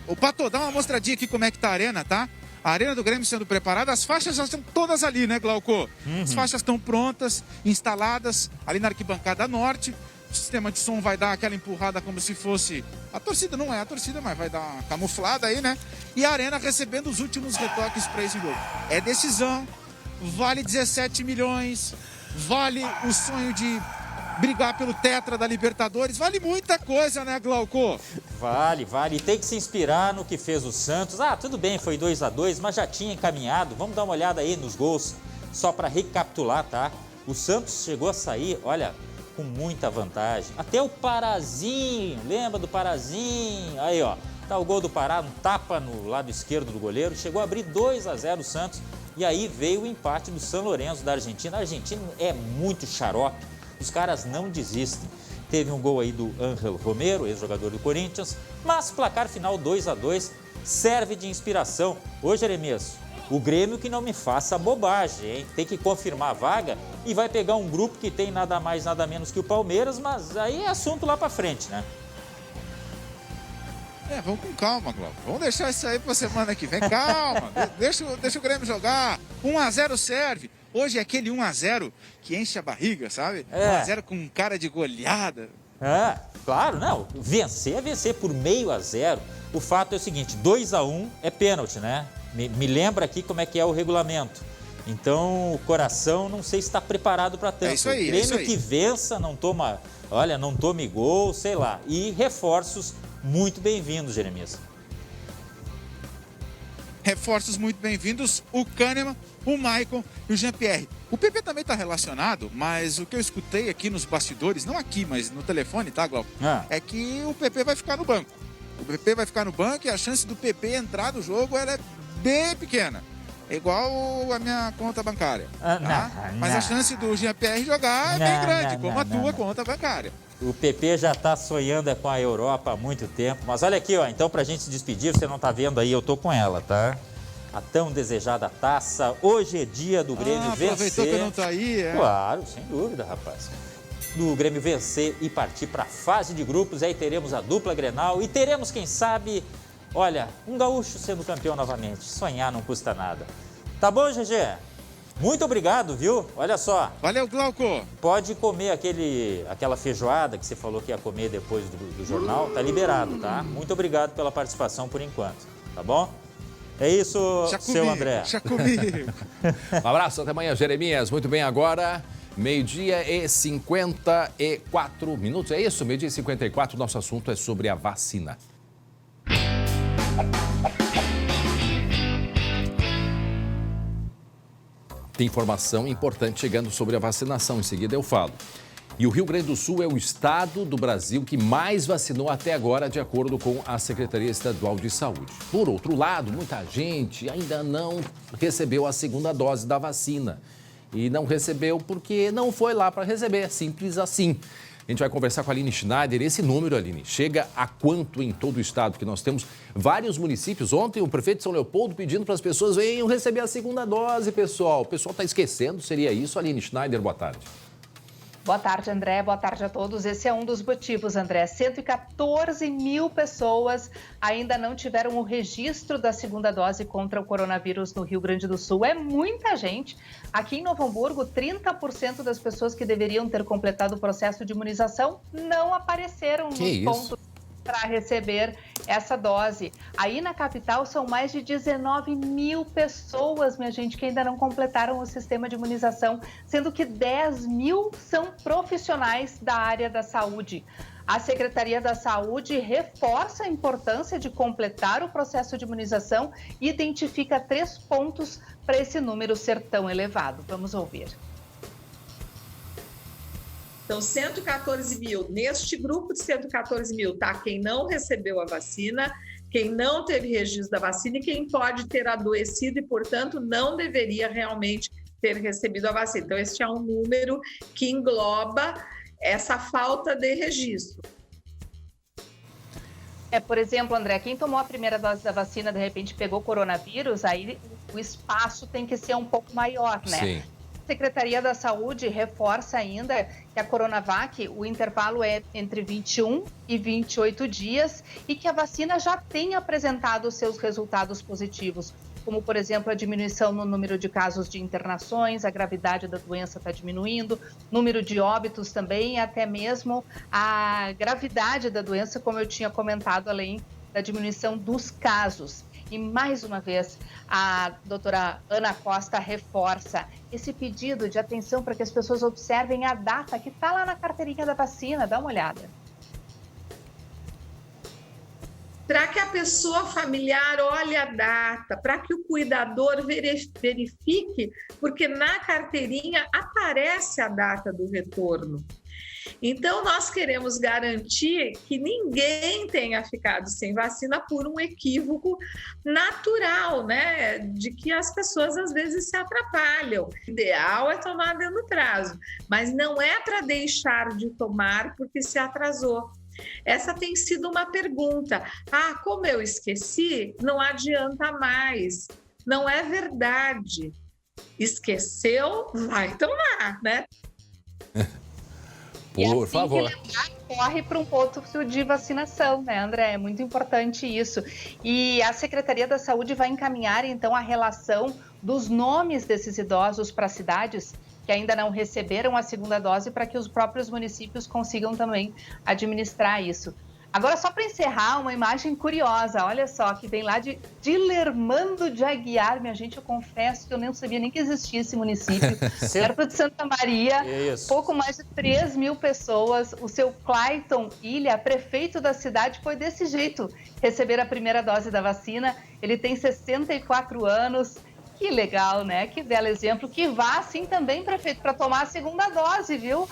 O Pato, dá uma mostradinha aqui como é que tá a arena, tá? A arena do Grêmio sendo preparada, as faixas já estão todas ali, né, Glauco? As faixas estão prontas, instaladas ali na arquibancada norte. O sistema de som vai dar aquela empurrada como se fosse... A torcida não é a torcida, mas vai dar uma camuflada aí, né? E a arena recebendo os últimos retoques para esse jogo. É decisão, vale 17 milhões, vale o sonho de brigar pelo tetra da Libertadores, vale muita coisa, né, Glauco? Vale. E tem que se inspirar no que fez o Santos. Tudo bem, foi 2-2, mas já tinha encaminhado. Vamos dar uma olhada aí nos gols, só para recapitular, tá? O Santos chegou a sair, olha, com muita vantagem. Até o Parazinho, lembra do Parazinho? Aí, ó, tá o gol do Pará, um tapa no lado esquerdo do goleiro. Chegou a abrir 2-0 o Santos. E aí veio o empate do São Lourenço da Argentina. A Argentina é muito xarope. Os caras não desistem. Teve um gol aí do Ángel Romero, ex-jogador do Corinthians, mas placar final 2-2 serve de inspiração. Ô, Jeremias, o Grêmio que não me faça bobagem, hein? Tem que confirmar a vaga e vai pegar um grupo que tem nada mais, nada menos que o Palmeiras, mas aí é assunto lá pra frente, né? Vamos com calma, Glauco. Vamos deixar isso aí pra semana que vem. Calma, deixa o Grêmio jogar. 1-0 serve. Hoje é aquele 1-0 que enche a barriga, sabe? 1-0 com cara de goleada. Claro, não. Vencer é vencer por 0,5. O fato é o seguinte, 2-1 é pênalti, né? Me lembra aqui como é que é o regulamento. Então, o coração não sei se está preparado para tanto. É isso aí, Grêmio que vença, não tome gol, sei lá. E reforços muito bem-vindos, Jeremias. Reforços muito bem-vindos, o Kahneman, o Maicon e o Jean-Pierre. O PP também está relacionado, mas o que eu escutei aqui nos bastidores, não aqui, mas no telefone, tá, Glauco? É que o PP vai ficar no banco. O PP vai ficar no banco e a chance do PP entrar no jogo ela é bem pequena. É igual a minha conta bancária. Mas a chance do Jean-Pierre jogar é bem grande, como a tua conta bancária. O PP já está sonhando com a Europa há muito tempo. Mas olha aqui, ó, então pra gente se despedir, você não tá vendo aí, eu tô com ela, tá? A tão desejada taça. Hoje é dia do Grêmio vencer. Aproveitou que não tá aí, Claro, sem dúvida, rapaz. Do Grêmio vencer e partir para a fase de grupos. Aí teremos a dupla Grenal e teremos, quem sabe, olha, um gaúcho sendo campeão novamente. Sonhar não custa nada. Tá bom, GG? Muito obrigado, viu? Olha só. Valeu, Glauco. Pode comer aquela feijoada que você falou que ia comer depois do jornal. Tá liberado, tá? Muito obrigado pela participação por enquanto, tá bom? É isso, seu André. Já comi. Um abraço, até amanhã, Jeremias. Muito bem, agora, 12h54. É isso? 12h54, nosso assunto é sobre a vacina. Tem informação importante chegando sobre a vacinação, em seguida eu falo. E o Rio Grande do Sul é o estado do Brasil que mais vacinou até agora, de acordo com a Secretaria Estadual de Saúde. Por outro lado, muita gente ainda não recebeu a segunda dose da vacina. E não recebeu porque não foi lá para receber, simples assim. A gente vai conversar com a Aline Schneider. Esse número, Aline, chega a quanto em todo o estado? Que nós temos vários municípios. Ontem, o prefeito de São Leopoldo pedindo para as pessoas venham receber a segunda dose, pessoal. O pessoal está esquecendo, seria isso? Aline Schneider, boa tarde. Boa tarde, André. Boa tarde a todos. Esse é um dos motivos, André. 114 mil pessoas ainda não tiveram o registro da segunda dose contra o coronavírus no Rio Grande do Sul. É muita gente. Aqui em Novo Hamburgo, 30% das pessoas que deveriam ter completado o processo de imunização não apareceram nos pontos para receber essa dose. Aí na capital são mais de 19 mil pessoas, minha gente, que ainda não completaram o sistema de imunização, sendo que 10 mil são profissionais da área da saúde. A Secretaria da Saúde reforça a importância de completar o processo de imunização e identifica 3 pontos para esse número ser tão elevado. Vamos ouvir. Então, 114 mil, neste grupo de 114 mil, tá quem não recebeu a vacina, quem não teve registro da vacina e quem pode ter adoecido e, portanto, não deveria realmente ter recebido a vacina. Então, este é um número que engloba essa falta de registro. Por exemplo, André, quem tomou a primeira dose da vacina, de repente pegou coronavírus, aí o espaço tem que ser um pouco maior, né? Sim. A Secretaria da Saúde reforça ainda que a Coronavac, o intervalo é entre 21 e 28 dias e que a vacina já tem apresentado os seus resultados positivos, como, por exemplo, a diminuição no número de casos de internações, a gravidade da doença está diminuindo, número de óbitos também, e até mesmo a gravidade da doença, como eu tinha comentado, além da diminuição dos casos. E, mais uma vez, a doutora Ana Costa reforça esse pedido de atenção para que as pessoas observem a data que está lá na carteirinha da vacina. Dá uma olhada. Para que a pessoa familiar olhe a data, para que o cuidador verifique, porque na carteirinha aparece a data do retorno. Então, nós queremos garantir que ninguém tenha ficado sem vacina por um equívoco natural, né? De que as pessoas às vezes se atrapalham. O ideal é tomar dentro do prazo, mas não é para deixar de tomar porque se atrasou. Essa tem sido uma pergunta. Como eu esqueci, não adianta mais. Não é verdade. Esqueceu, vai tomar, né? Por favor. Corre para um ponto de vacinação, né, André? É muito importante isso. E a Secretaria da Saúde vai encaminhar, então, a relação dos nomes desses idosos para cidades que ainda não receberam a segunda dose para que os próprios municípios consigam também administrar isso. Agora, só para encerrar, uma imagem curiosa, olha só, que vem lá de Dilermando de Aguiar. Minha gente, eu confesso que eu não sabia nem que existia esse município. Perto de Santa Maria, pouco mais de 3 mil pessoas. O seu Clayton Ilha, prefeito da cidade, foi desse jeito receber a primeira dose da vacina. Ele tem 64 anos. Que legal, né? Que belo exemplo. Que vá assim também, prefeito, para tomar a segunda dose, viu?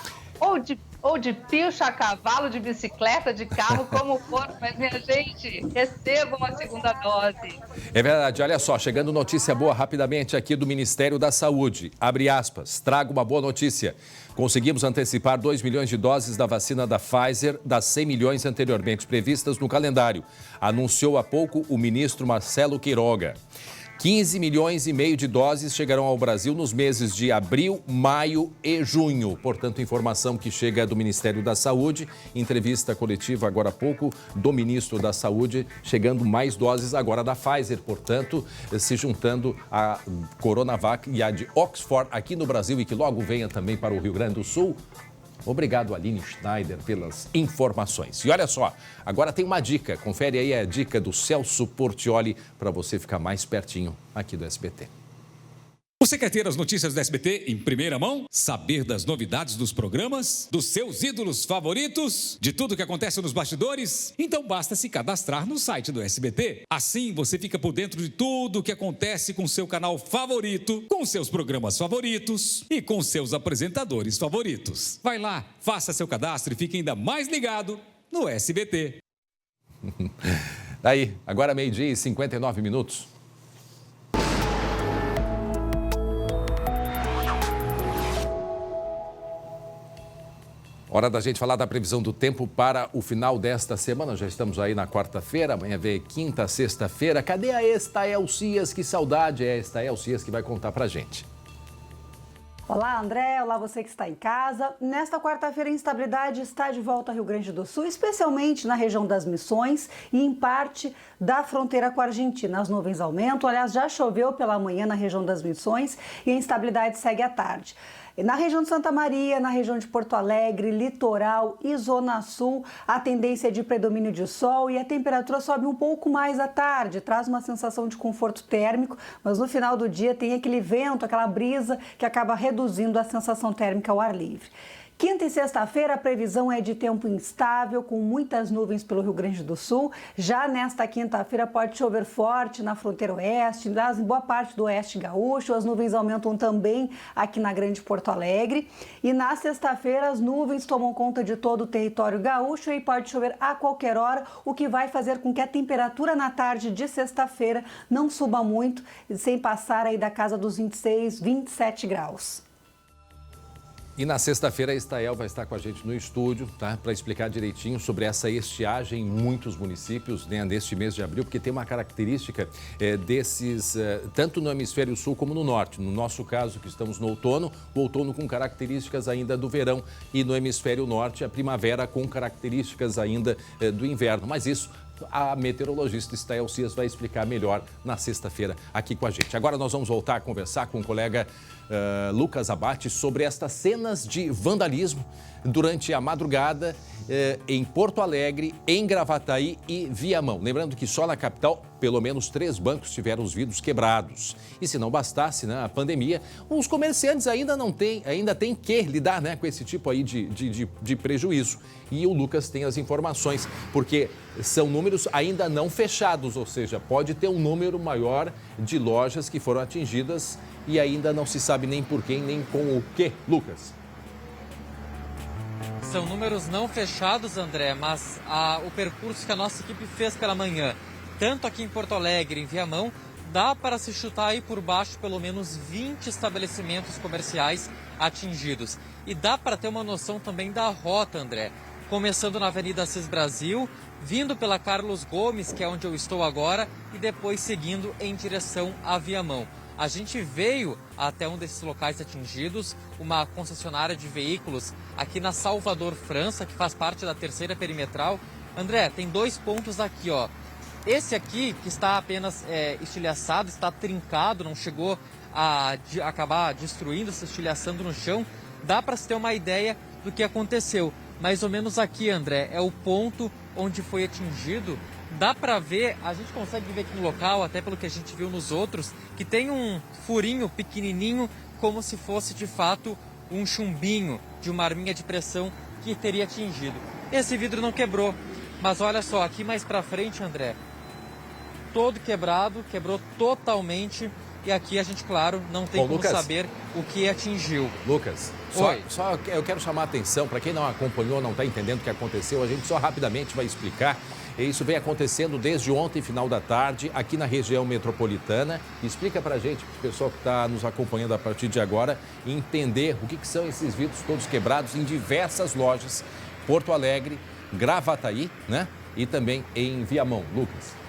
Ou de pilcha a cavalo, de bicicleta, de carro, como for. Mas, minha gente, recebam a segunda dose. É verdade. Olha só, chegando notícia boa rapidamente aqui do Ministério da Saúde. Abre aspas, trago uma boa notícia. Conseguimos antecipar 2 milhões de doses da vacina da Pfizer das 100 milhões anteriormente previstas no calendário. Anunciou há pouco o ministro Marcelo Queiroga. 15 milhões e meio de doses chegarão ao Brasil nos meses de abril, maio e junho. Portanto, informação que chega do Ministério da Saúde. Entrevista coletiva agora há pouco do ministro da Saúde, chegando mais doses agora da Pfizer, portanto, se juntando a Coronavac e a de Oxford aqui no Brasil e que logo venha também para o Rio Grande do Sul. Obrigado, Aline Schneider, pelas informações. E olha só, agora tem uma dica. Confere aí a dica do Celso Portiolli para você ficar mais pertinho aqui do SBT. Você quer ter as notícias do SBT em primeira mão? Saber das novidades dos programas? Dos seus ídolos favoritos? De tudo que acontece nos bastidores? Então basta se cadastrar no site do SBT. Assim você fica por dentro de tudo o que acontece com seu canal favorito, com seus programas favoritos e com seus apresentadores favoritos. Vai lá, faça seu cadastro e fique ainda mais ligado no SBT. Daí, agora 12h e 59 minutos. Hora da gente falar da previsão do tempo para o final desta semana. Já estamos aí na quarta-feira, amanhã vem quinta, sexta-feira. Cadê a Estael Cias? Que saudade é a Estael Cias que vai contar pra gente. Olá, André. Olá, você que está em casa. Nesta quarta-feira, a instabilidade está de volta ao Rio Grande do Sul, especialmente na região das Missões e em parte da fronteira com a Argentina. As nuvens aumentam, aliás, já choveu pela manhã na região das Missões e a instabilidade segue à tarde. Na região de Santa Maria, na região de Porto Alegre, litoral e zona sul, a tendência é de predomínio de sol e a temperatura sobe um pouco mais à tarde, traz uma sensação de conforto térmico, mas no final do dia tem aquele vento, aquela brisa que acaba reduzindo a sensação térmica ao ar livre. Quinta e sexta-feira, a previsão é de tempo instável, com muitas nuvens pelo Rio Grande do Sul. Já nesta quinta-feira pode chover forte na fronteira oeste, em boa parte do oeste gaúcho. As nuvens aumentam também aqui na Grande Porto Alegre. E na sexta-feira, as nuvens tomam conta de todo o território gaúcho e pode chover a qualquer hora, o que vai fazer com que a temperatura na tarde de sexta-feira não suba muito, sem passar aí da casa dos 26, 27 graus. E na sexta-feira a Estael vai estar com a gente no estúdio, tá? Para explicar direitinho sobre essa estiagem em muitos municípios, né, neste mês de abril, porque tem uma característica desses, tanto no hemisfério sul como no norte. No nosso caso, que estamos no outono, o outono com características ainda do verão, e no hemisfério norte, a primavera com características ainda do inverno. Mas isso a meteorologista Estael Cias vai explicar melhor na sexta-feira aqui com a gente. Agora nós vamos voltar a conversar com o colega Lucas Abate sobre estas cenas de vandalismo durante a madrugada em Porto Alegre, em Gravataí e Viamão. Lembrando que só na capital, pelo menos 3 bancos tiveram os vidros quebrados. E se não bastasse, né, a pandemia, os comerciantes ainda têm que lidar, né, com esse tipo aí de prejuízo. E o Lucas tem as informações, porque são números ainda não fechados, ou seja, pode ter um número maior de lojas que foram atingidas e ainda não se sabe nem por quem, nem com o que, Lucas. São números não fechados, André, mas o percurso que a nossa equipe fez pela manhã, tanto aqui em Porto Alegre, em Viamão, dá para se chutar aí por baixo pelo menos 20 estabelecimentos comerciais atingidos. E dá para ter uma noção também da rota, André. Começando na Avenida Assis Brasil, vindo pela Carlos Gomes, que é onde eu estou agora, e depois seguindo em direção a Viamão. A gente veio até um desses locais atingidos, uma concessionária de veículos aqui na Salvador, França, que faz parte da terceira perimetral. André, tem 2 pontos aqui, ó. Esse aqui, que está apenas estilhaçado, está trincado, não chegou a acabar destruindo, se estilhaçando no chão. Dá para se ter uma ideia do que aconteceu. Mais ou menos aqui, André, é o ponto onde foi atingido. Dá para ver, a gente consegue ver aqui no local, até pelo que a gente viu nos outros, que tem um furinho pequenininho, como se fosse de fato um chumbinho de uma arminha de pressão que teria atingido. Esse vidro não quebrou, mas olha só, aqui mais para frente, André, todo quebrado, quebrou totalmente. E aqui a gente, claro, não tem como Lucas, saber o que atingiu. Lucas, só eu quero chamar a atenção, para quem não acompanhou, não está entendendo o que aconteceu, a gente só rapidamente vai explicar. Isso vem acontecendo desde ontem, final da tarde, aqui na região metropolitana. Explica para a gente, o pessoal que está nos acompanhando a partir de agora, entender o que são esses vidros todos quebrados em diversas lojas, Porto Alegre, Gravataí, né? E também em Viamão. Lucas.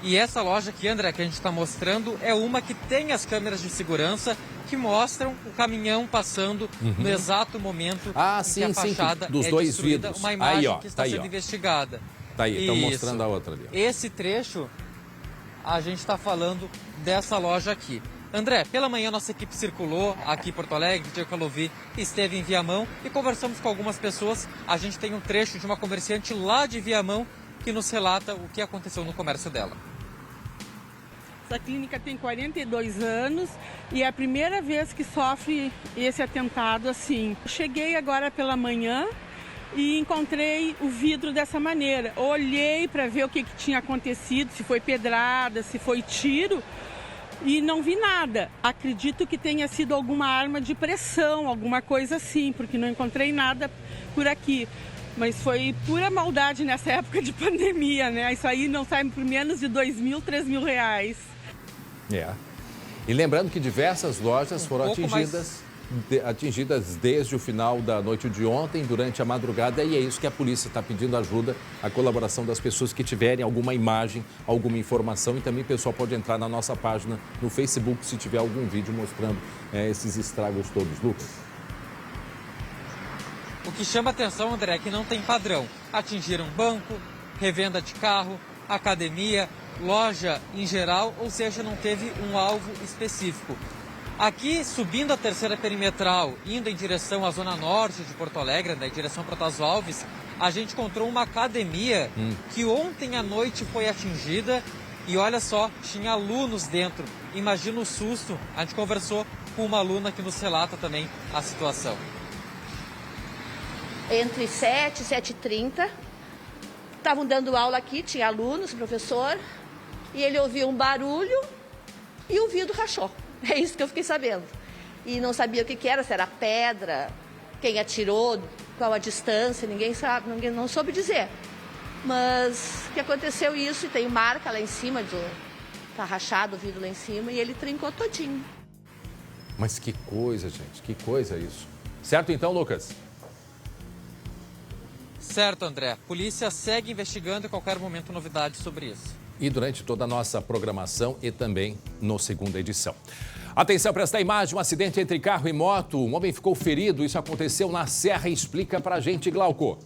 E essa loja aqui, André, que a gente está mostrando, é uma que tem as câmeras de segurança que mostram o caminhão passando no exato momento em que a fachada dos é dois destruída. vidros. Uma imagem aí, ó, que está tá aí, sendo ó. investigada. Tá aí, estão Isso. mostrando a outra ali. Ó. Esse trecho, a gente está falando dessa loja aqui. André, pela manhã nossa equipe circulou aqui em Porto Alegre, Diego Calovi esteve em Viamão e conversamos com algumas pessoas. A gente tem um trecho de uma comerciante lá de Viamão que nos relata o que aconteceu no comércio dela. Essa clínica tem 42 anos e é a primeira vez que sofre esse atentado assim. Cheguei agora pela manhã e encontrei o vidro dessa maneira. Olhei para ver o que tinha acontecido, se foi pedrada, se foi tiro, e não vi nada. Acredito que tenha sido alguma arma de pressão, alguma coisa assim, porque não encontrei nada por aqui. Mas foi pura maldade nessa época de pandemia, né? Isso aí não sai por menos de R$2.000, R$3.000. É. E lembrando que diversas lojas foram atingidas desde o final da noite de ontem, durante a madrugada, e é isso que a polícia está pedindo ajuda, a colaboração das pessoas que tiverem alguma imagem, alguma informação, e também o pessoal pode entrar na nossa página no Facebook se tiver algum vídeo mostrando esses estragos todos. Lucas? O que chama atenção, André, é que não tem padrão. Atingiram banco, revenda de carro, academia, loja em geral, ou seja, não teve um alvo específico. Aqui, subindo a terceira perimetral, indo em direção à zona norte de Porto Alegre, em direção para Otávio Alves, a gente encontrou uma academia que ontem à noite foi atingida e olha só, tinha alunos dentro. Imagina o susto. A gente conversou com uma aluna que nos relata também a situação. Entre 7 e 7h30, estavam dando aula aqui, tinha alunos, professor, e ele ouviu um barulho e o vidro rachou. É isso que eu fiquei sabendo. E não sabia o que era, se era pedra, quem atirou, qual a distância, ninguém sabe, ninguém não soube dizer. Mas que aconteceu isso, e tem marca lá em cima, tá rachado o vidro lá em cima, e ele trincou todinho. Mas que coisa, gente, que coisa isso. Certo então, Lucas? Certo, André. Polícia segue investigando e a qualquer momento novidades sobre isso. E durante toda a nossa programação e também no segunda edição. Atenção para esta imagem, um acidente entre carro e moto. Um homem ficou ferido, isso aconteceu na Serra. Explica pra gente, Glauco.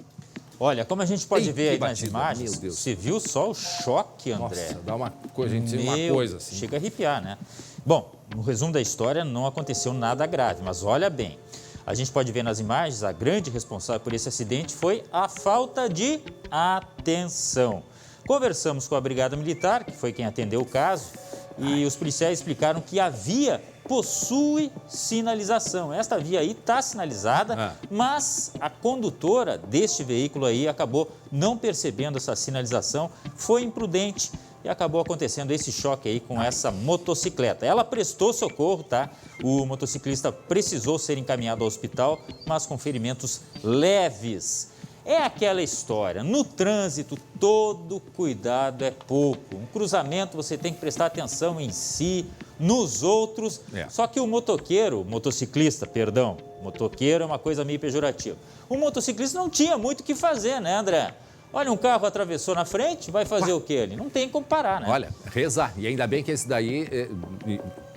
Olha, como a gente pode ver aí nas imagens, você viu só o choque, André? Nossa, dá uma coisa, uma coisa assim. Chega a arrepiar, né? Bom, no resumo da história, não aconteceu nada grave, mas olha bem. A gente pode ver nas imagens, a grande responsável por esse acidente foi a falta de atenção. Conversamos com a Brigada Militar, que foi quem atendeu o caso, e os policiais explicaram que a via possui sinalização. Esta via aí está sinalizada, mas a condutora deste veículo aí acabou não percebendo essa sinalização, foi imprudente e acabou acontecendo esse choque aí com essa motocicleta. Ela prestou socorro, tá? O motociclista precisou ser encaminhado ao hospital, mas com ferimentos leves. É aquela história, no trânsito todo cuidado é pouco. Um cruzamento você tem que prestar atenção em si, nos outros. Só que o motoqueiro é uma coisa meio pejorativa. O motociclista não tinha muito o que fazer, né, André? Olha, um carro atravessou na frente, vai fazer o quê ali? Não tem como parar, né? Olha, rezar. E ainda bem que esse daí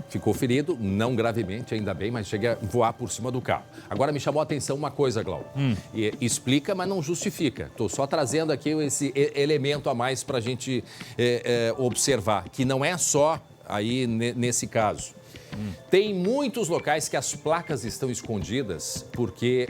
ficou ferido, não gravemente, ainda bem, mas chega a voar por cima do carro. Agora me chamou a atenção uma coisa, Glauco. Explica, mas não justifica. Estou só trazendo aqui esse elemento a mais para a gente observar, que não é só aí nesse caso. Tem muitos locais que as placas estão escondidas porque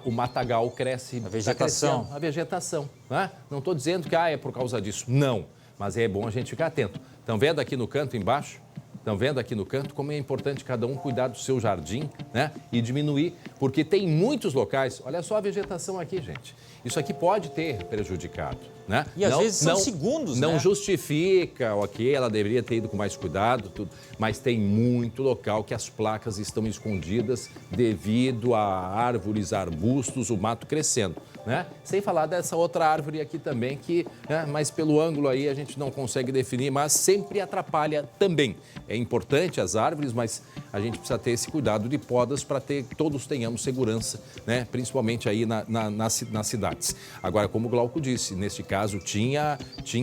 o matagal cresce. A vegetação. A vegetação. Né? Não estou dizendo que é por causa disso. Não. Mas é bom a gente ficar atento. Estão vendo aqui no canto embaixo? Estão vendo aqui no canto como é importante cada um cuidar do seu jardim, né? E diminuir, porque tem muitos locais. Olha só a vegetação aqui, gente. Isso aqui pode ter prejudicado, né? E às vezes são segundos, não né? Justifica, ok, ela deveria ter ido com mais cuidado, tudo, mas tem muito local que as placas estão escondidas devido a árvores, arbustos, o mato crescendo, né? Sem falar dessa outra árvore aqui também que, né, mas pelo ângulo aí a gente não consegue definir, mas sempre atrapalha também. É importante as árvores, mas a gente precisa ter esse cuidado de podas para que todos tenhamos tenhamos segurança, né? Principalmente aí nas cidades. Agora, como o Glauco disse, neste caso tinha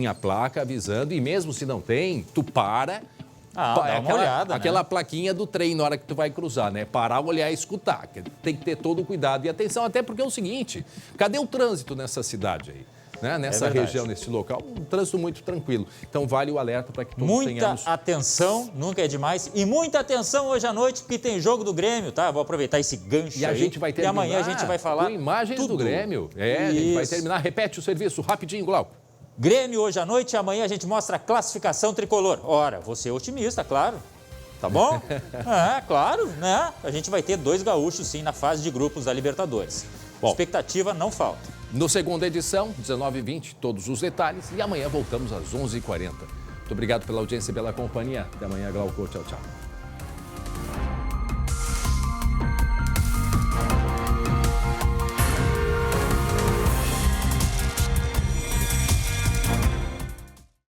a placa avisando, e mesmo se não tem, tu para... dá uma olhada, aquela plaquinha do trem na hora que tu vai cruzar, né? Parar, olhar e escutar. Tem que ter todo o cuidado e atenção, até porque é o seguinte, cadê o trânsito nessa cidade aí? Né? Nessa região, nesse local, um trânsito muito tranquilo. Então vale o alerta para que todos tenhamos... Muita atenção, nunca é demais. E muita atenção hoje à noite, porque tem jogo do Grêmio, tá? Vou aproveitar esse gancho e a gente vai terminar, e amanhã a gente vai falar com imagens tudo do Grêmio. A gente vai terminar. Repete o serviço rapidinho, Glauco. Grêmio hoje à noite e amanhã a gente mostra a classificação tricolor. Ora, vou ser otimista, claro. Tá bom? Claro, né? A gente vai ter 2 gaúchos, sim, na fase de grupos da Libertadores. Bom, expectativa não falta. No segunda edição, 19h20, todos os detalhes. E amanhã voltamos às 11h40. Muito obrigado pela audiência e pela companhia. Até amanhã, Glauco. Tchau, tchau.